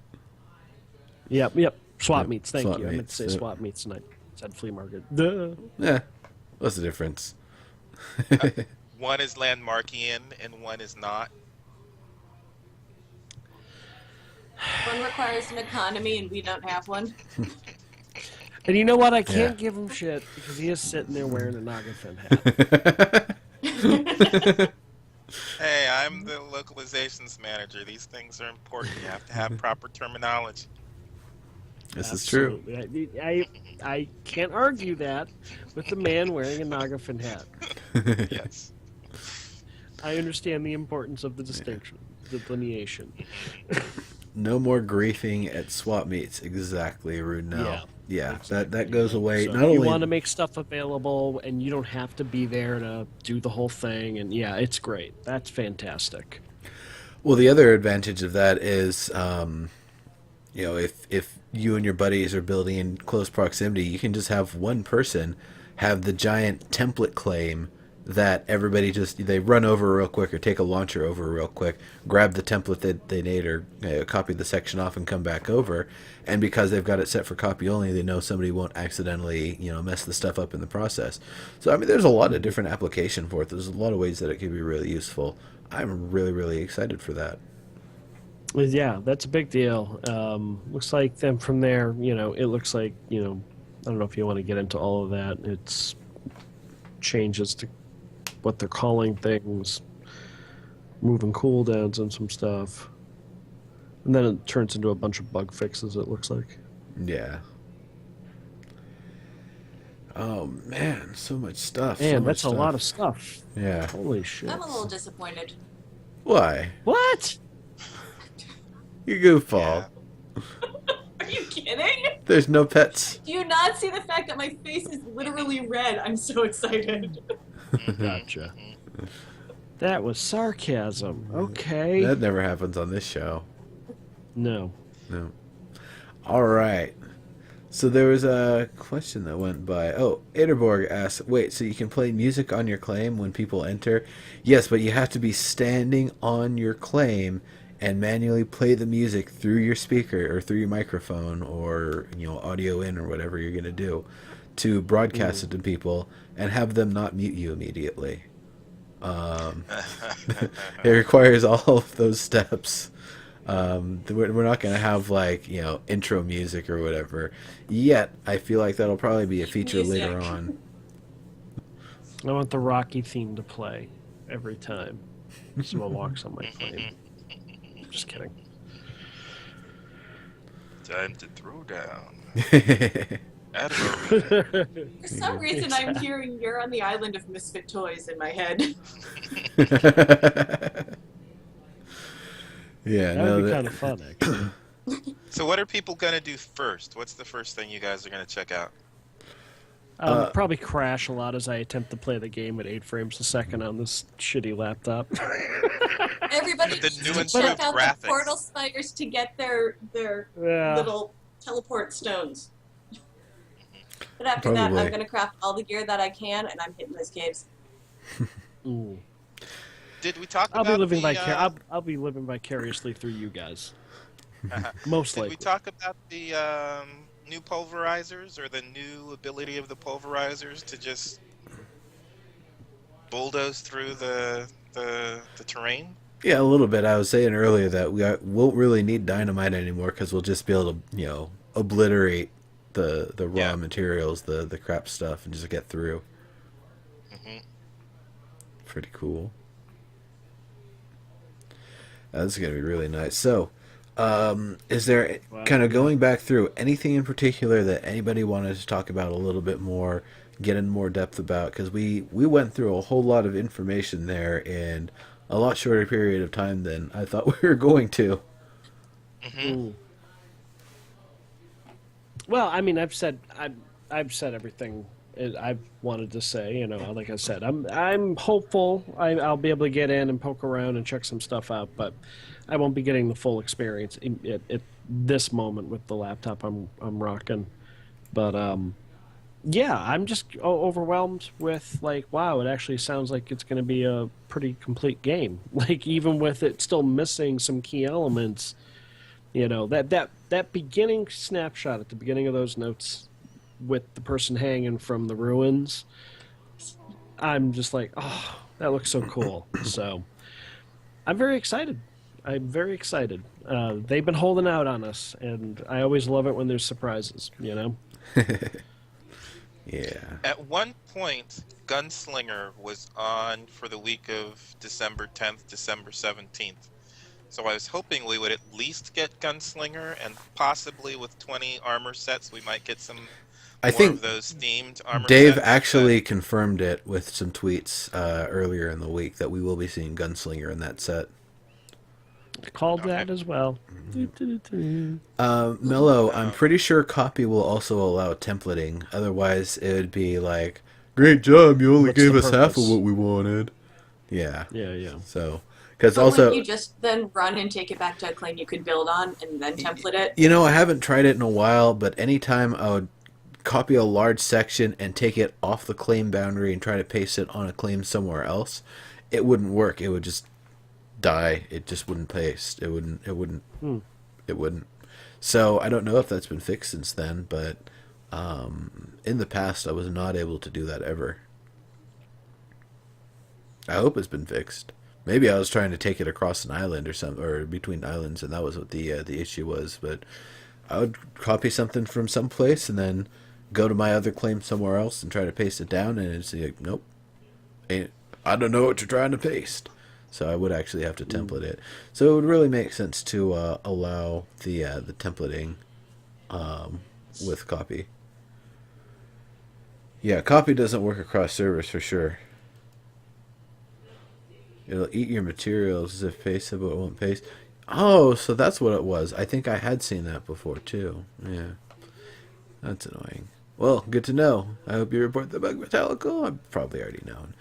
Yep. Swap Yep, meets. Thank swap you. I meant meets, to say yep. swap meets, and I said flea market. Duh. Yeah. What's the difference? One is landmarkian and one is not. One requires an economy and we don't have one. And you know what? I can't Yeah. give him shit because he is sitting there wearing a Nagafin hat. Hey, I'm the localizations manager. These things are important. You have to have proper terminology. This is true. Absolutely. I can't argue that with the man wearing a Nagafin hat. Yes. I understand the importance of the distinction, the delineation. No more griefing at swap meets. Exactly, Runel. Yeah, exactly. that goes away. So Not you only want to make stuff available, and you don't have to be there to do the whole thing. And yeah, it's great. That's fantastic. well, the other advantage of that is, you know, if you and your buddies are building in close proximity, you can just have one person have the giant template claim that everybody just they run over real quick or take a launcher over real quick, grab the template that they need or copy the section off and come back over, and because they've got it set for copy only, they know somebody won't accidentally mess the stuff up in the process. So I mean, there's a lot of different application for it. There's a lot of ways that it could be really useful. I'm really excited for that. Yeah, that's a big deal. Looks like then from there, it looks like, I don't know if you want to get into all of that. It's changes to what they're calling things, moving cooldowns and some stuff. And then it turns into a bunch of bug fixes, it looks like. Yeah. Oh man, so much stuff. Man, so much that's stuff. a lot of stuff. Yeah. Holy shit. I'm a little disappointed. Why? What? You goofball. Yeah. Are you kidding? There's no pets. Do you not see the fact that my face is literally red? I'm so excited. Gotcha. That was sarcasm. Okay. That never happens on this show. No. No. All right. So there was a question that went by. Oh, Aderborg asked, wait, so you can play music on your claim when people enter? Yes, but you have to be standing on your claim and manually play the music through your speaker or through your microphone or, audio in or whatever you're going to do to broadcast it to people and have them not mute you immediately. It requires all of those steps. We're not going to have intro music or whatever yet. I feel like that'll probably be a feature later on. I want the Rocky theme to play every time someone walks on my claim. Just kidding. Time to throw down. For some reason, I'm hearing "You're on the Island of Misfit Toys" in my head. Yeah, that would be kind of fun, actually. So what are people going to do first? What's the first thing you guys are going to check out? Probably crash a lot as I attempt to play the game at 8 frames a second on this shitty laptop. Everybody The new should improved check out graphics. the portal spiders to get their little teleport stones. But after that, Probably. I'm going to craft all the gear that I can, and I'm hitting those caves. Ooh. Did we talk I'll about be living the, I'll be living vicariously through you guys. Most Did likely. we talk about the new pulverizers or the new ability of the pulverizers to just bulldoze through the terrain? Yeah, a little bit. I was saying earlier that we won't really need dynamite anymore because we'll just be able to, obliterate the raw materials, the crap stuff, and just get through. Pretty cool. This is going to be really nice. So, is there, kind of going back through, anything in particular that anybody wanted to talk about a little bit more, get in more depth about? Because we went through a whole lot of information there in a lot shorter period of time than I thought we were going to. Ooh. Well, I mean, I've said everything I've wanted to say. Like I said, I'm hopeful I'll be able to get in and poke around and check some stuff out, but I won't be getting the full experience at this moment with the laptop I'm rocking. But yeah, I'm just overwhelmed with wow, it actually sounds like it's going to be a pretty complete game. Even with it still missing some key elements, that beginning snapshot at the beginning of those notes with the person hanging from the ruins, I'm just like, oh, that looks so cool. So I'm very excited. They've been holding out on us, and I always love it when there's surprises, Yeah. At one point, Gunslinger was on for the week of December 10th, December 17th. So I was hoping we would at least get Gunslinger, and possibly with 20 armor sets, we might get some I more think of those themed armor Dave sets. actually confirmed it with some tweets earlier in the week that we will be seeing Gunslinger in that set. Called that as well. Mello, I'm pretty sure copy will also allow templating. Otherwise, it would be like, great job, you only What's gave the us half of purpose? what we wanted. Yeah. Yeah. So, because But also, wouldn't you just then run and take it back to a claim you could build on and then template it? I haven't tried it in a while, but anytime I would copy a large section and take it off the claim boundary and try to paste it on a claim somewhere else, it wouldn't work. It would just die. It just wouldn't paste. It wouldn't. So I don't know if that's been fixed since then, but in the past I was not able to do that ever. I hope it's been fixed. Maybe I was trying to take it across an island or something, or between islands, and that was what the issue was. But I would copy something from someplace and then go to my other claim somewhere else and try to paste it down, and it's like, nope, I don't know what you're trying to paste. So I would actually have to template it. So it would really make sense to allow the templating with copy. Yeah, copy doesn't work across servers for sure. It'll eat your materials as if pasted, but it won't paste. Oh, so that's what it was. I think I had seen that before too. Yeah, that's annoying. Well, good to know. I hope you report the bug, Metallica. I've probably already known.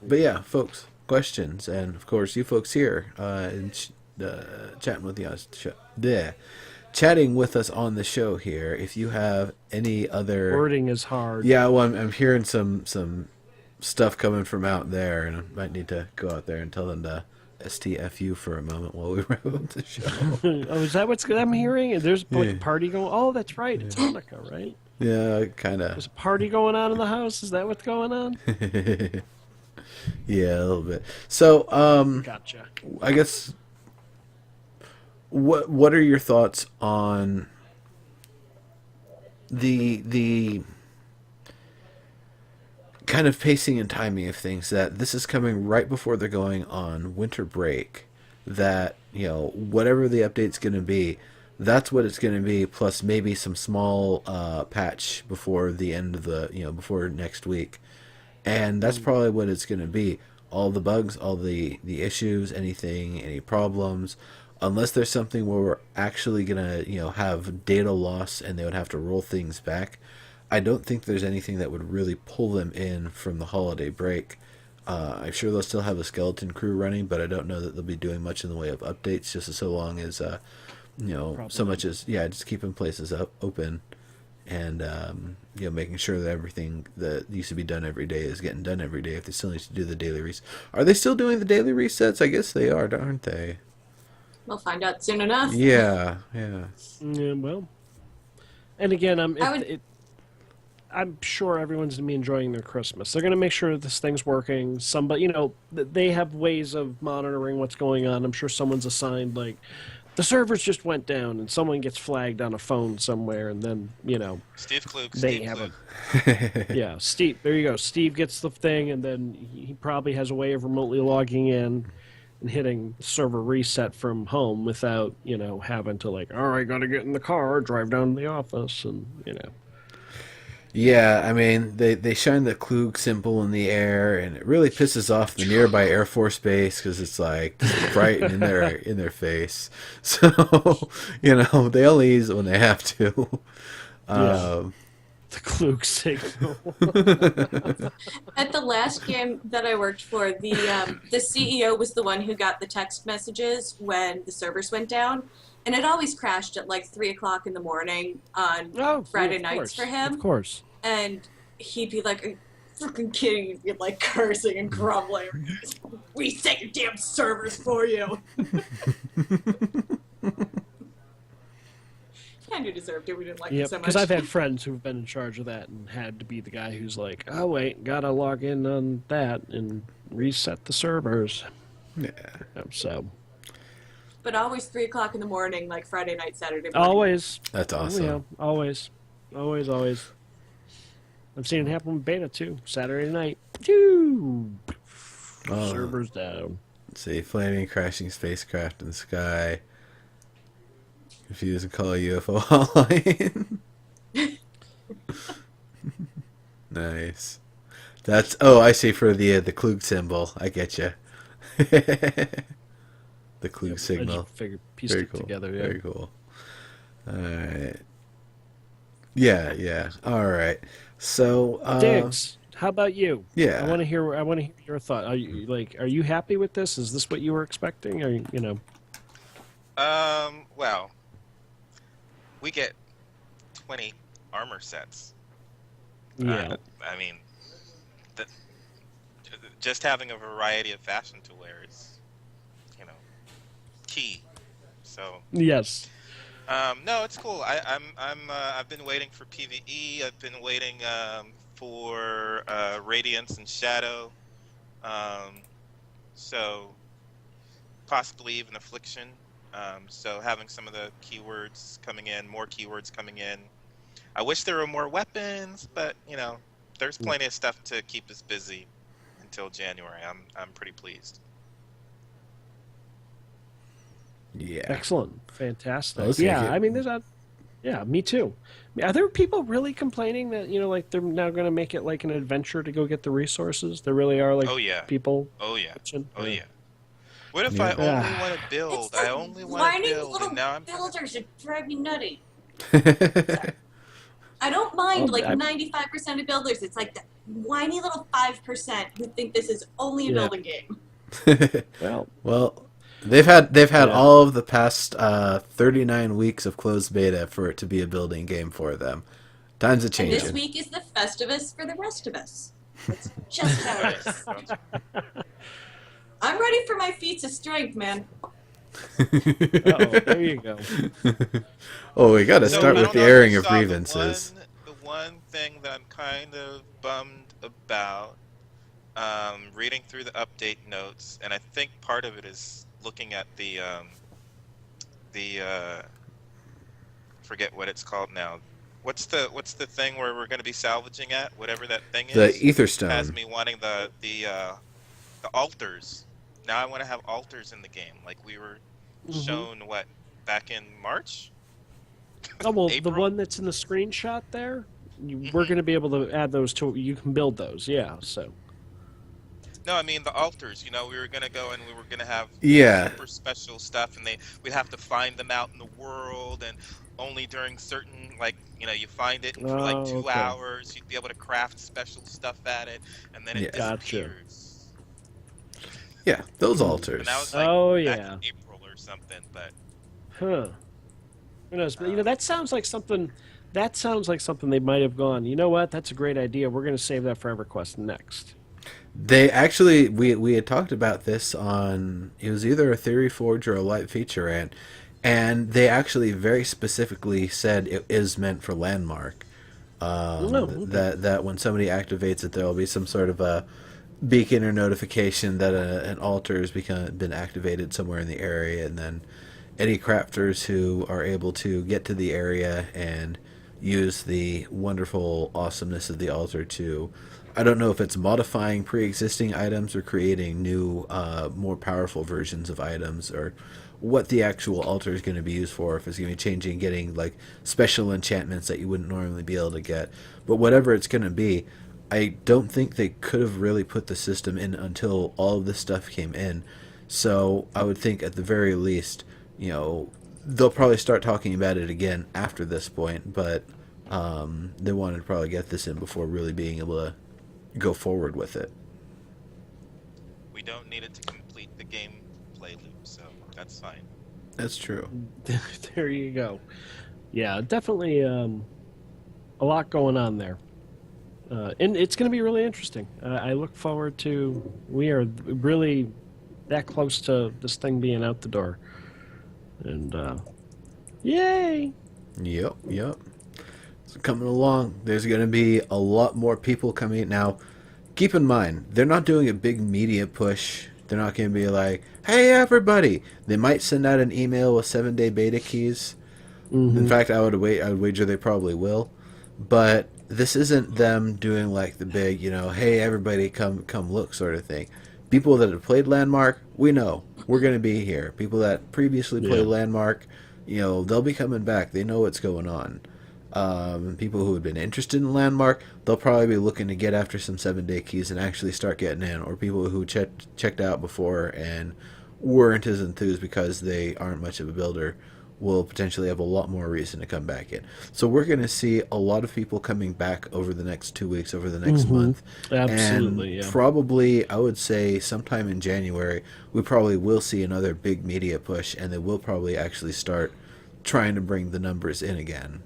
But yeah, folks, questions, and of course, you folks here chatting with us, chatting with us on the show here. If you have any other Wording is hard. yeah, well, I'm hearing some stuff coming from out there, and I might need to go out there and tell them to STFU for a moment while we wrap up the show. Oh, is that what I'm hearing? There's like Yeah. a party going. Oh, that's right. It's Hanukkah, right? Yeah, kind There's of. a party going on in the house. Is that what's going on? Yeah, a little bit. So, Gotcha. I guess what are your thoughts on the kind of pacing and timing of things, that this is coming right before they're going on winter break, that whatever the update's going to be, that's what it's going to be, plus maybe some small patch before the end of the before next week, and that's probably what it's going to be. All the bugs, all the issues, any problems, unless there's something where we're actually going to have data loss and they would have to roll things back. I don't think there's anything that would really pull them in from the holiday break. I'm sure they'll still have a skeleton crew running, but I don't know that they'll be doing much in the way of updates, just so long as so much as just keeping places open, and making sure that everything that used to be done every day is getting done every day. If they still need to do the daily are they still doing the daily resets? I guess they are, aren't they? We'll find out soon enough. Yeah. Yeah, well, and again, I'm sure everyone's gonna be enjoying their Christmas. They're gonna make sure this thing's working. Somebody, they have ways of monitoring what's going on. I'm sure someone's assigned, like, the servers just went down, and someone gets flagged on a phone somewhere, and then Steve Klug. they Steve have Klug. yeah, Steve. There you go. Steve gets the thing, and then he probably has a way of remotely logging in and hitting server reset from home without having to, like, all right, gotta get in the car, drive down to the office, and Yeah, I mean, they shine the Klug symbol in the air, and it really pisses off the nearby Air Force Base, because it's like just right in their face. So they only use it when they have to. The Klug signal. At the last game that I worked for, the CEO was the one who got the text messages when the servers went down, and it always crashed at like 3 o'clock in the morning on Friday nights for him. Of course. And he'd be like, "Are you freaking kidding?" He'd be like cursing and grumbling. "Reset your damn servers for you." Kind of deserved it. We didn't like it so much. Because I've had friends who've been in charge of that and had to be the guy who's like, oh wait, gotta log in on that and reset the servers. Yeah. So. But always 3 o'clock in the morning, like Friday night, Saturday morning. Always. That's awesome. Yeah, always. Always. I've seen it happen with beta too. Saturday night. Servers down. Let's see, flaming, crashing spacecraft in the sky. Confuse and call a UFO hotline. Nice. That's I see, for the Klug symbol. I get you. The Klug signal. I just figured pieced Very it cool. together. Yeah. Very cool. All right. Yeah. All right. So, Dygz, how about you? Yeah. I want to hear your thought. Are you happy with this? Is this what you were expecting? Or Well, we get 20 armor sets. Yeah. I mean, just having a variety of fashion to wear is, key. So. Yes. No, it's cool. I've been waiting for PvE. I've been waiting for Radiance and Shadow. So possibly even Affliction. So having some of the keywords coming in, more keywords coming in. I wish there were more weapons, but there's plenty of stuff to keep us busy until January. I'm pretty pleased. Yeah. Excellent. Fantastic. Let's Yeah, take it. I mean, there's a... Yeah, me too. Are there people really complaining that, like they're now going to make it like an adventure to go get the resources? There really are like Oh yeah. people Oh yeah. bitching? Oh yeah. What if I Yep. only want to It's build? I the only want to whiny build, and little now I'm. builders that drive me nutty. Sorry. I don't mind Well, like 95% of builders. It's like the whiny little 5% who think this is only a Yeah. building game. well, Well, they've had Yeah. all of the past 39 weeks of closed beta for it to be a building game for them. Times are And this changing. week is the Festivus for the rest of us. That's just how it is. I'm ready for my feats of strength, man. uh-oh, there you go. Oh, we got to So, start I with don't the know if airing you of saw grievances. The one thing that I'm kind of bummed about, reading through the update notes, and I think part of it is looking at the forget what it's called now. What's the thing where we're going to be salvaging at? Whatever that thing The is, Ether has Stone. me wanting the altars. Now I want to have altars in the game, like we were shown back in March. Oh, well, the April? one that's in the screenshot there, we're going to be able to add those to. You can build those, yeah. So No, I mean the altars. You know, we were gonna go and we were gonna have Yeah. super special stuff, and we'd have to find them out in the world, and only during certain, like, you find it, and for like 2 okay. hours you'd be able to craft special stuff at it, and then it Yeah. Gotcha. disappears. Yeah, those And altars. that was like Oh, back yeah. in April or something, but Huh. Who knows? But that sounds like something. That sounds like something they might have gone. You know what? That's a great idea. We're going to save that for EverQuest next. They actually, we had talked about this on, it was either a Theory Forge or a light feature rant, and they actually very specifically said it is meant for Landmark. Okay. That when somebody activates it, there will be some sort of a beacon or notification that an altar has been activated somewhere in the area, and then any crafters who are able to get to the area and use the wonderful awesomeness of the altar to, I don't know if it's modifying pre-existing items or creating new, more powerful versions of items, or what the actual altar is going to be used for, if it's going to be changing, getting like special enchantments that you wouldn't normally be able to get. But whatever it's going to be, I don't think they could have really put the system in until all of this stuff came in. So I would think at the very least, they'll probably start talking about it again after this point, but they wanted to probably get this in before really being able to go forward with it. we don't need it to complete the gameplay loop, so that's fine. That's true. There you go. Yeah, definitely a lot going on there. And it's going to be really interesting. I look forward to. We are really that close to this thing being out the door. And yay! Yep. So coming along, there's going to be a lot more people coming in. Now, keep in mind, they're not doing a big media push. They're not going to be like, hey, everybody. They might send out an email with 7-day beta keys. In fact, I would wager they probably will. But this isn't them doing like the big, hey, everybody come look sort of thing. People that have played Landmark, we know we're going to be here. People that previously played Landmark, they'll be coming back. They know what's going on. People who have been interested in Landmark, they'll probably be looking to get after some 7-day keys and actually start getting in. Or people who checked out before and weren't as enthused because they aren't much of a builder will potentially have a lot more reason to come back in. So we're going to see a lot of people coming back over the next 2 weeks, over the next month. Absolutely, and yeah. probably, I would say sometime in January, we probably will see another big media push, and they will probably actually start trying to bring the numbers in again.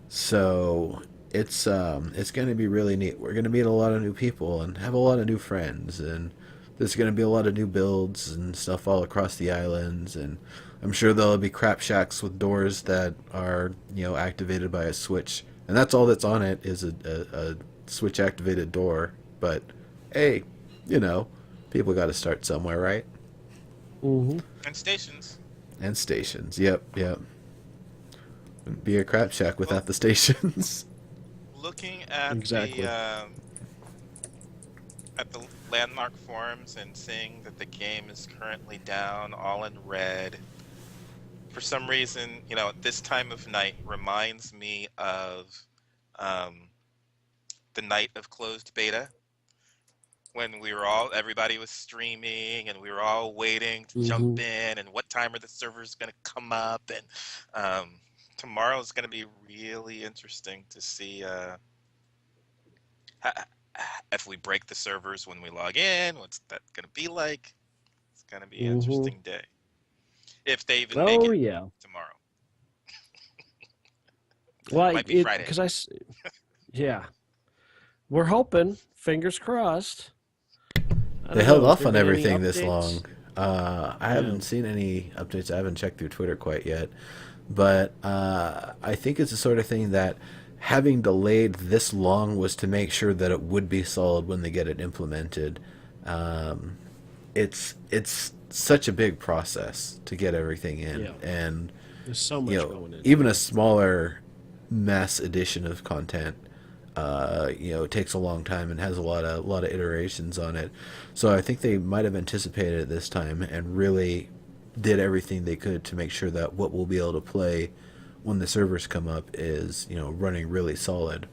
So it's going to be really neat. We're going to meet a lot of new people and have a lot of new friends, and there's going to be a lot of new builds and stuff all across the islands, and I'm sure there'll be crap shacks with doors that are, activated by a switch, and that's all that's on it is a switch activated door. But hey, people got to start somewhere, right? Mm-hmm. And stations. And stations. Yep. Wouldn't be a crap shack without the stations. Looking at Exactly. the Landmark forums and seeing that the game is currently down, all in red, for some reason, this time of night reminds me of the night of closed beta when everybody was streaming and we were all waiting to jump in and what time are the servers going to come up, and tomorrow is going to be really interesting to see if we break the servers when we log in. What's that going to be like? It's going to be an interesting day if they even make it tomorrow. Well, might be Friday. Yeah, we're hoping. Fingers crossed. They held off on everything this long. I haven't seen any updates. I haven't checked through Twitter quite yet. But I think it's the sort of thing that having delayed this long was to make sure that it would be solid when they get it implemented. It's such a big process to get everything in. And there's so much going in. Even a smaller mass edition of content it takes a long time and has a lot of iterations on it. So I think they might have anticipated it this time and really did everything they could to make sure that what we'll be able to play when the servers come up is running really solid.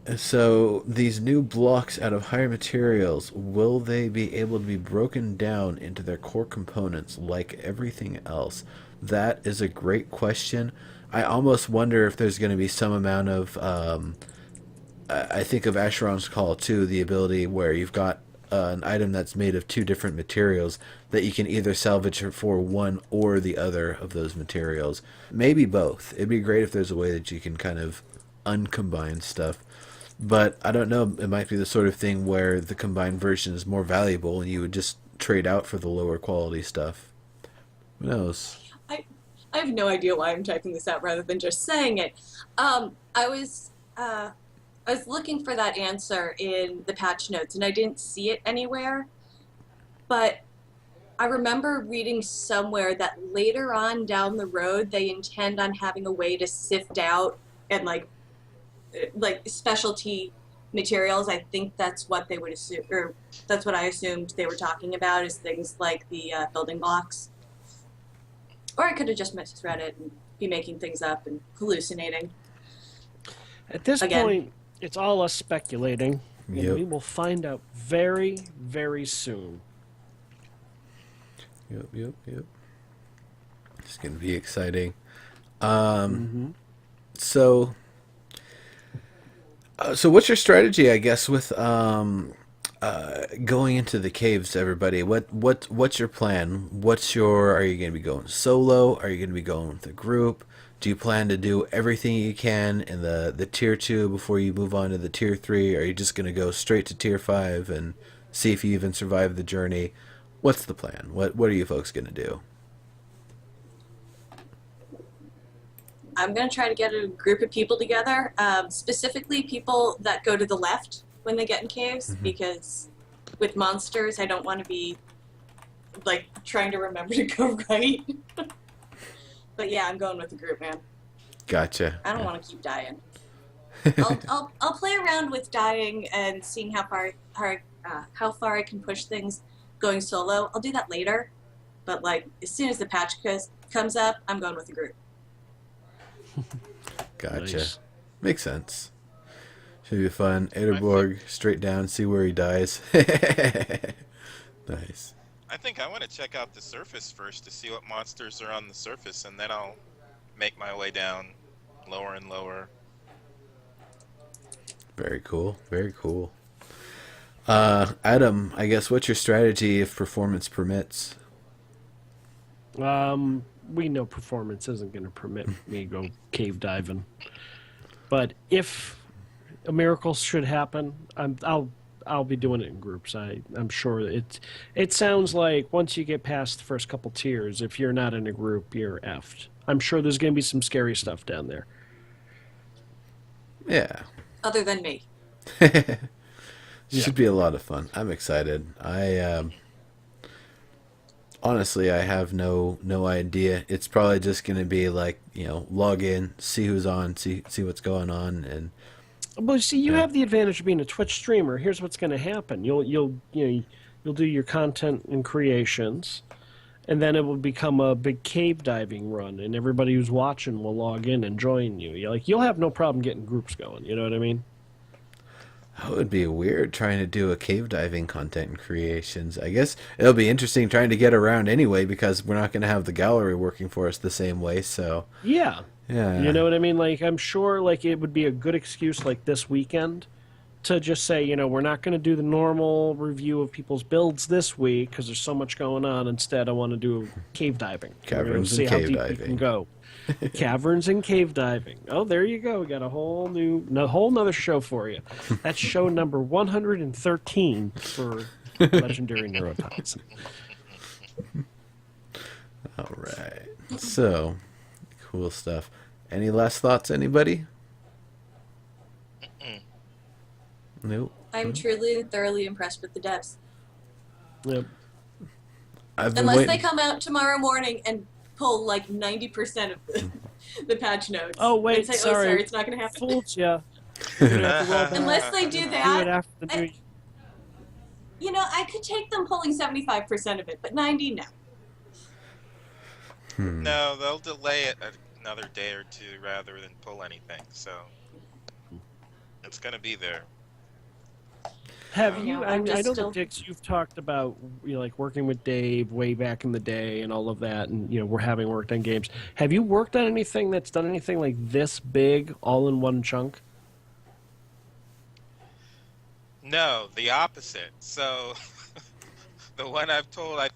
And so these new blocks out of higher materials, will they be able to be broken down into their core components like everything else? That is a great question. I almost wonder if there's going to be some amount of, I think of Asheron's Call too, the ability where you've got an item that's made of two different materials that you can either salvage for one or the other of those materials. Maybe both. It'd be great if there's a way that you can kind of uncombine stuff. But I don't know, it might be the sort of thing where the combined version is more valuable and you would just trade out for the lower quality stuff. Who knows? I have no idea why I'm typing this out rather than just saying it. I was looking for that answer in the patch notes and I didn't see it anywhere. But I remember reading somewhere that later on down the road they intend on having a way to sift out and like specialty materials. I think that's what they would assume, or that's what I assumed they were talking about, is things like the building blocks. Or I could have just misread it and be making things up and hallucinating. At this point, it's all us speculating. Yep. And we will find out very, very soon. Yep. It's going to be exciting. So what's your strategy, I guess, with going into the caves, everybody? What's your plan? Are you going to be going solo? Are you going to be going with a group? Do you plan to do everything you can in the tier 2 before you move on to the tier 3? Are you just going to go straight to tier 5 and see if you even survive the journey? What's the plan? What are you folks going to do? I'm going to try to get a group of people together, specifically people that go to the left when they get in caves, because with monsters, I don't want to be trying to remember to go right. But yeah, I'm going with the group, man. Gotcha. I don't want to keep dying. I'll play around with dying and seeing how far I can push things going solo. I'll do that later, but as soon as the patch comes up, I'm going with the group. Gotcha. Nice. Makes sense. Should be fun. Ederborg, straight down, see where he dies. Nice. I think I want to check out the surface first to see what monsters are on the surface, and then I'll make my way down lower and lower. Very cool. Very cool. Adam, I guess what's your strategy if performance permits? We know performance isn't going to permit me to go cave diving. But if a miracle should happen, I'll be doing it in groups. I'm sure it sounds like once you get past the first couple tiers, if you're not in a group, you're effed. I'm sure there's going to be some scary stuff down there. Yeah. Other than me. Should be a lot of fun. I'm excited. Honestly, I have no idea. It's probably just going to be log in, see who's on, see what's going on, and. Well, see, you have the advantage of being a Twitch streamer. Here's what's going to happen: you'll do your content and creations, and then it will become a big cave diving run, and everybody who's watching will log in and join you. You'll have no problem getting groups going. You know what I mean? That would be weird trying to do a cave diving content creations. I guess it'll be interesting trying to get around anyway because we're not going to have the gallery working for us the same way. So Yeah. yeah, You know what I mean? Like, I'm sure like it would be a good excuse like this weekend to just say, we're not going to do the normal review of people's builds this week because there's so much going on. Instead, I want to do cave diving. We're gonna Caverns see and how cave deep we can diving. go. Caverns and cave diving. Oh, there you go. We got a whole nother show for you. That's show number 113 for Legendary Neurotoxin. All right. So cool stuff. Any last thoughts, anybody? Nope. I'm truly thoroughly impressed with the devs. Yep. I've been Unless waiting. they come out tomorrow morning and pull like 90% of the patch notes. Oh, wait, and say, sorry. Oh, sorry, it's not going to happen. Fooled ya. You're gonna have to roll back. Unless they do Do it that, after the new. I could take them pulling 75% of it, but 90, no. No, they'll delay it another day or two rather than pull anything. So it's gonna be there. Have I you? know, I I'm mean, I just know still- that Dygz, you've talked about like working with Dave way back in the day and all of that, and we're having worked on games. Have you worked on anything that's done anything like this big, all in one chunk? No, the opposite. So the one I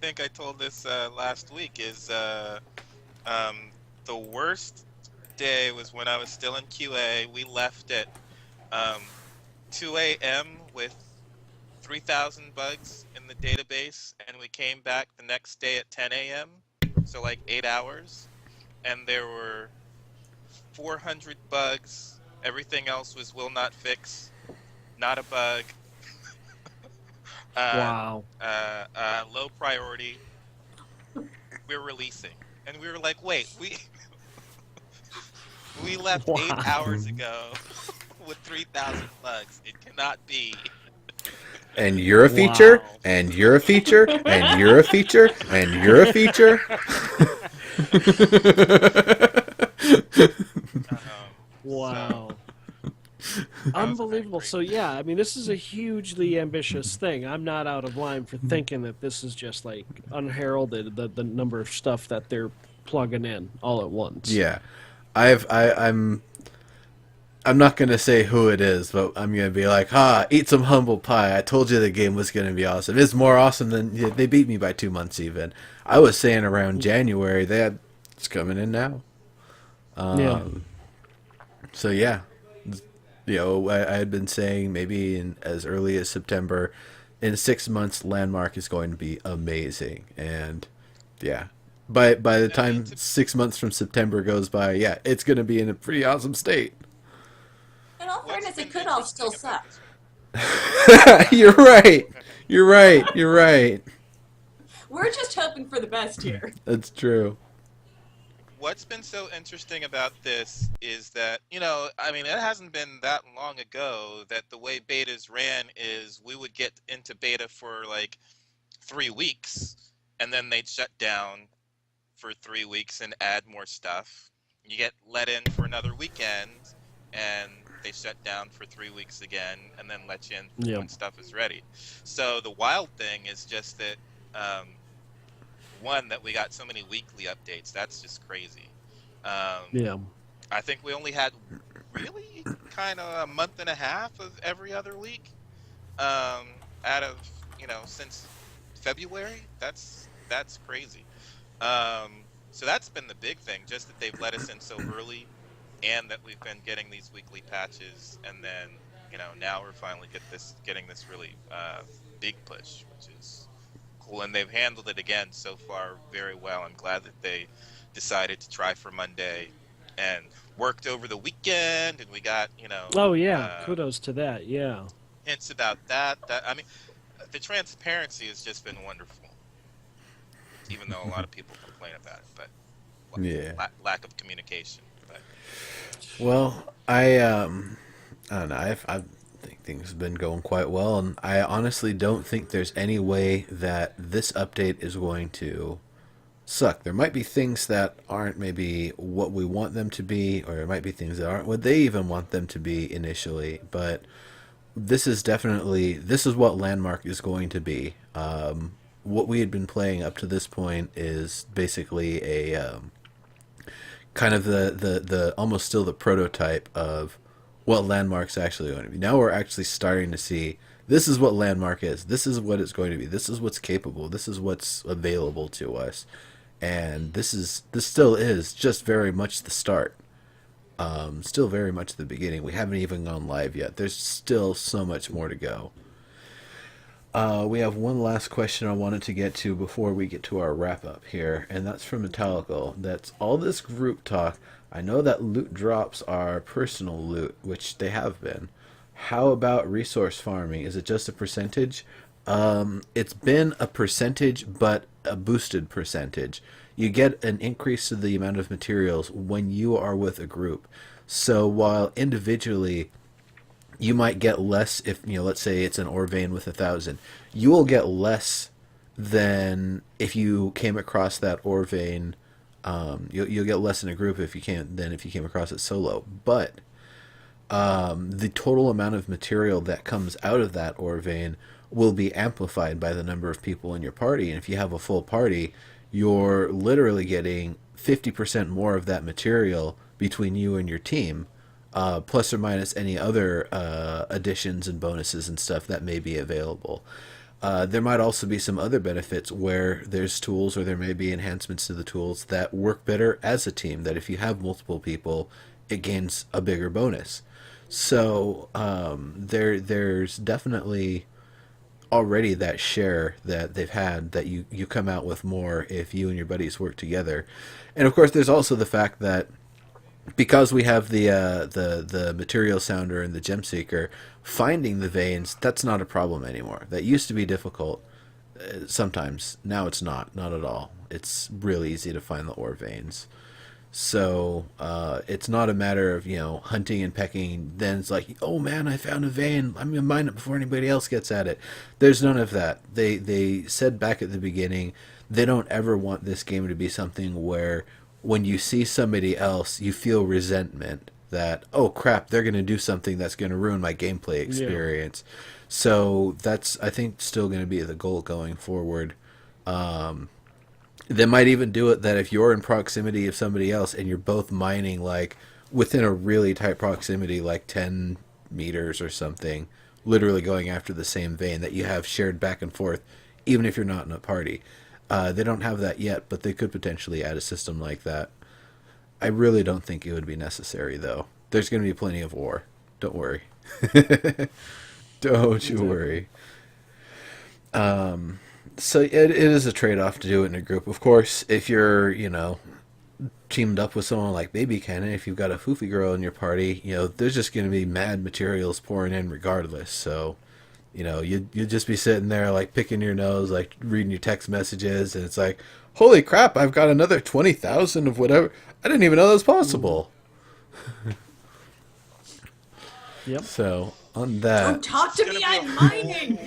think I told this last week is the worst day was when I was still in QA. We left at 2 a.m. with 3,000 bugs in the database, and we came back the next day at 10 a.m., so like 8 hours, and there were 400 bugs. Everything else was will not fix, not a bug. Wow. Low priority. We're releasing, and we were like, wait, we left Wow. 8 hours ago with 3,000 bugs. It cannot be. And you're a feature, Wow. and you're a feature, and you're a feature, and you're a feature. Wow. So, Unbelievable. So yeah, I mean, this is a hugely ambitious thing. I'm not out of line for thinking that this is just like unheralded, the number of stuff that they're plugging in all at once. Yeah, I'm not gonna say who it is, but I'm gonna be like, eat some humble pie. I told you the game was gonna be awesome. It's more awesome than they beat me by 2 months even. I was saying around January. It's coming in now. Yeah. So yeah, I had been saying maybe in as early as September. In 6 months, Landmark is going to be amazing, and yeah. By the time 6 months from September goes by, yeah, it's going to be in a pretty awesome state. In all what's fairness, been it could all still interesting about suck. this one? You're right. You're right. You're right. We're just hoping for the best here. That's true. What's been so interesting about this is that, I mean, it hasn't been that long ago that the way betas ran is we would get into beta for like 3 weeks, and then they'd shut down for 3 weeks and add more stuff. You get let in for another weekend, and they shut down for 3 weeks again, and then let you in Yeah. when stuff is ready. So the wild thing is just that, one, that we got so many weekly updates. That's just crazy. Yeah. I think we only had really kind of a month and a half of every other week out of, since February. That's crazy. So that's been the big thing, just that they've let us in so early, and that we've been getting these weekly patches, and then now we're finally getting this really big push, which is cool. And they've handled it again so far very well. I'm glad that they decided to try for Monday and worked over the weekend, and we got Oh yeah. Kudos to that. Yeah. hints about that. I mean, the transparency has just been wonderful, even though a lot of people complain about it, but Yeah. lack of communication. But Well, I don't know. I think things have been going quite well, and I honestly don't think there's any way that this update is going to suck. There might be things that aren't maybe what we want them to be, or there might be things that aren't what they even want them to be initially. But this is what Landmark is going to be. What we had been playing up to this point is basically a kind of the almost still the prototype of what Landmark's actually going to be. Now we're actually starting to see this is what Landmark is. This is what it's going to be. This is what's capable. This is what's available to us. And this still is just very much the start. Still very much the beginning. We haven't even gone live yet. There's still so much more to go. We have one last question I wanted to get to before we get to our wrap up here, and that's from Metallical. That's all this group talk. I know that loot drops are personal loot, which they have been. How about resource farming? Is it just a percentage? It's been a percentage, but a boosted percentage. You get an increase to the amount of materials when you are with a group. So while individually you might get less, if let's say it's an ore vein with 1,000, you will get less than if you came across that ore vein. You'll get less in a group than if you came across it solo. But the total amount of material that comes out of that ore vein will be amplified by the number of people in your party. And if you have a full party, you're literally getting 50% more of that material between you and your team, plus or minus any other additions and bonuses and stuff that may be available. There might also be some other benefits where there's tools, or there may be enhancements to the tools that work better as a team, that if you have multiple people, it gains a bigger bonus. So there's definitely already that share that they've had, that you come out with more if you and your buddies work together. And of course there's also the fact that because we have the material sounder and the gem seeker, finding the veins, that's not a problem anymore. That used to be difficult sometimes. Now it's not at all. It's really easy to find the ore veins. So it's not a matter of hunting and pecking. Then it's like, oh man, I found a vein, I'm gonna mine it before anybody else gets at it. There's none of that. They said back at the beginning they don't ever want this game to be something where when you see somebody else you feel resentment that, oh crap, they're going to do something that's going to ruin my gameplay experience. Yeah. So that's, I think, still going to be the goal going forward. They might even do it that if you're in proximity of somebody else and you're both mining like within a really tight proximity, like 10 meters or something, literally going after the same vein, that you have shared back and forth, even if you're not in a party. They don't have that yet, but they could potentially add a system like that. I really don't think it would be necessary, though. There's going to be plenty of ore. Don't worry. Don't you worry. So it is a trade-off to do it in a group. Of course, if you're, teamed up with someone like Babycannon, if you've got a foofy girl in your party, there's just going to be mad materials pouring in regardless. So, you'd just be sitting there, like, picking your nose, like, reading your text messages, and it's like, holy crap, I've got another 20,000 of whatever. I didn't even know that was possible. Yep. So, on that... Don't talk to me, I'm mining!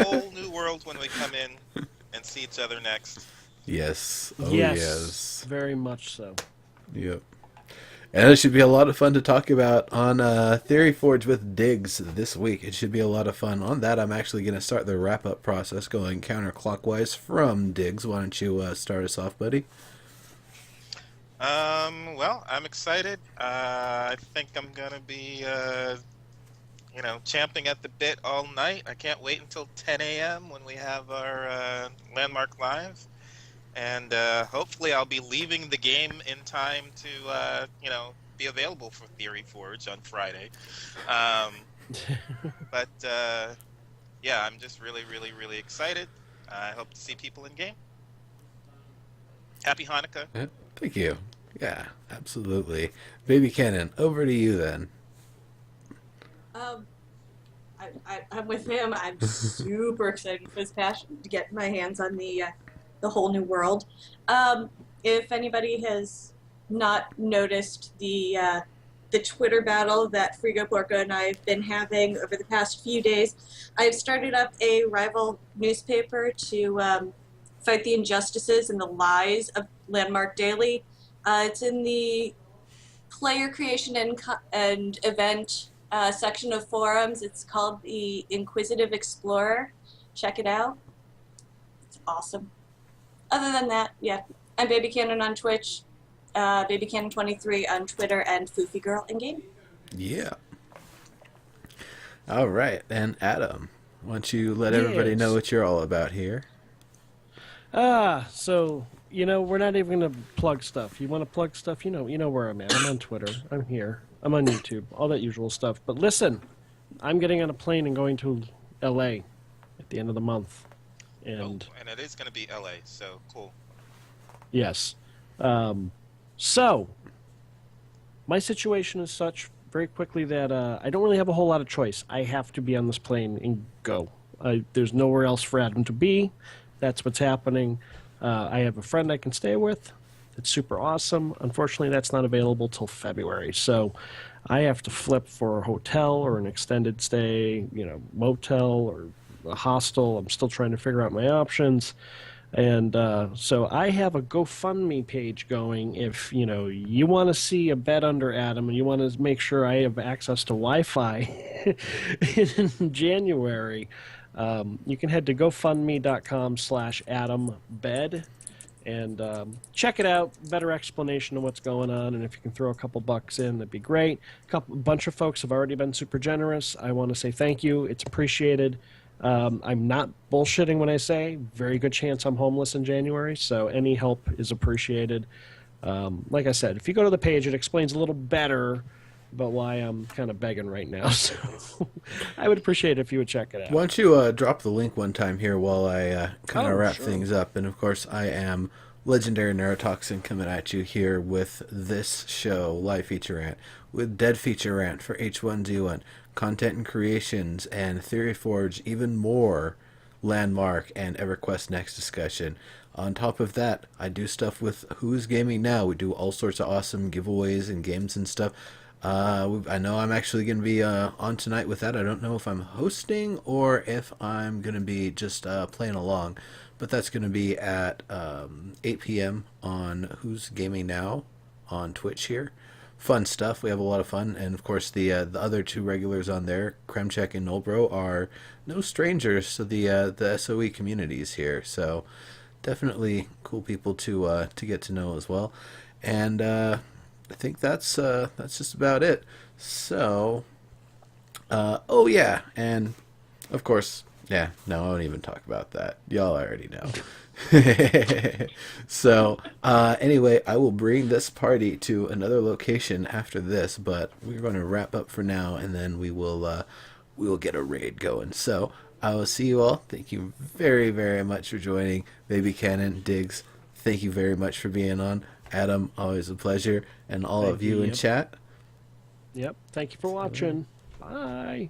Whole new world when we come in and see each other next. Yes. Oh, yes. Very much so. Yep. And it should be a lot of fun to talk about on Theory Forge with Dygz this week. It should be a lot of fun. On that, I'm actually going to start the wrap-up process going counterclockwise from Dygz. Why don't you start us off, buddy? Well, I'm excited. I think I'm going to be, champing at the bit all night. I can't wait until 10 a.m. when we have our Landmark Live. And hopefully I'll be leaving the game in time to, be available for Theory Forge on Friday. But, I'm just really, really, really excited. I hope to see people in game. Happy Hanukkah. Yeah, thank you. Yeah, absolutely. Babycannon, over to you then. I'm with him. I'm super excited for this patch to get my hands on the whole new world. If anybody has not noticed the Twitter battle that Frigo Porco and I have been having over the past few days, I've started up a rival newspaper to fight the injustices and the lies of Landmark Daily. It's in the player creation and event section of forums. It's called the Inquisitive Explorer. Check it out. It's awesome. Other than that, yeah, I'm Babycannon on Twitch, Babycannon23 on Twitter, and Foofy Girl in game. Yeah. All right, and Adam, why don't you let everybody know what you're all about here? So, we're not even going to plug stuff. You want to plug stuff? You know where I'm at. I'm on Twitter. I'm here. I'm on YouTube. All that usual stuff. But listen, I'm getting on a plane and going to L.A. at the end of the month. And it is going to be LA, so cool. Yes. So, my situation is such very quickly that I don't really have a whole lot of choice. I have to be on this plane and go. There's nowhere else for Adam to be. That's what's happening. I have a friend I can stay with. It's super awesome. Unfortunately, that's not available till February. So I have to flip for a hotel or an extended stay, motel or a hostel. I'm still trying to figure out my options. And so I have a GoFundMe page going. If you want to see a bed under Adam and you want to make sure I have access to Wi-Fi in January, you can head to gofundme.com/AdamBed and check it out. Better explanation of what's going on, and if you can throw a couple bucks in, that'd be great. A bunch of folks have already been super generous. I want to say thank you. It's appreciated. I'm not bullshitting when I say very good chance I'm homeless in January, so any help is appreciated. Like I said, if you go to the page, it explains a little better about why I'm kind of begging right now. So I would appreciate it if you would check it out. Why don't you drop the link one time here while I kind of wrap sure. things up. And, of course, I am Legendary Neurotoxin coming at you here with this show, Live Feature Rant, with Dead Feature Rant for H1Z1, Content and Creations, and Theory Forge, even more Landmark and EverQuest Next discussion. On top of that, I do stuff with Who's Gaming Now. We do all sorts of awesome giveaways and games and stuff. I know I'm actually going to be on tonight with that. I don't know if I'm hosting or if I'm going to be just playing along. But that's going to be at 8 p.m. on Who's Gaming Now on Twitch here. Fun stuff. We have a lot of fun. And, of course, the other two regulars on there, Kremchek and Nolbro, are no strangers to the SOE communities here. So definitely cool people to get to know as well. And I think that's just about it. So, oh yeah, and of course, yeah, no, I won't even talk about that. Y'all already know. So, anyway, I will bring this party to another location after this, but we're going to wrap up for now, and then we will get a raid going. So, I will see you all. Thank you very, very much for joining. Babycannon, Dygz, thank you very much for being on. Adam, always a pleasure. And all of you in chat. Yep. Thank you for watching. Bye.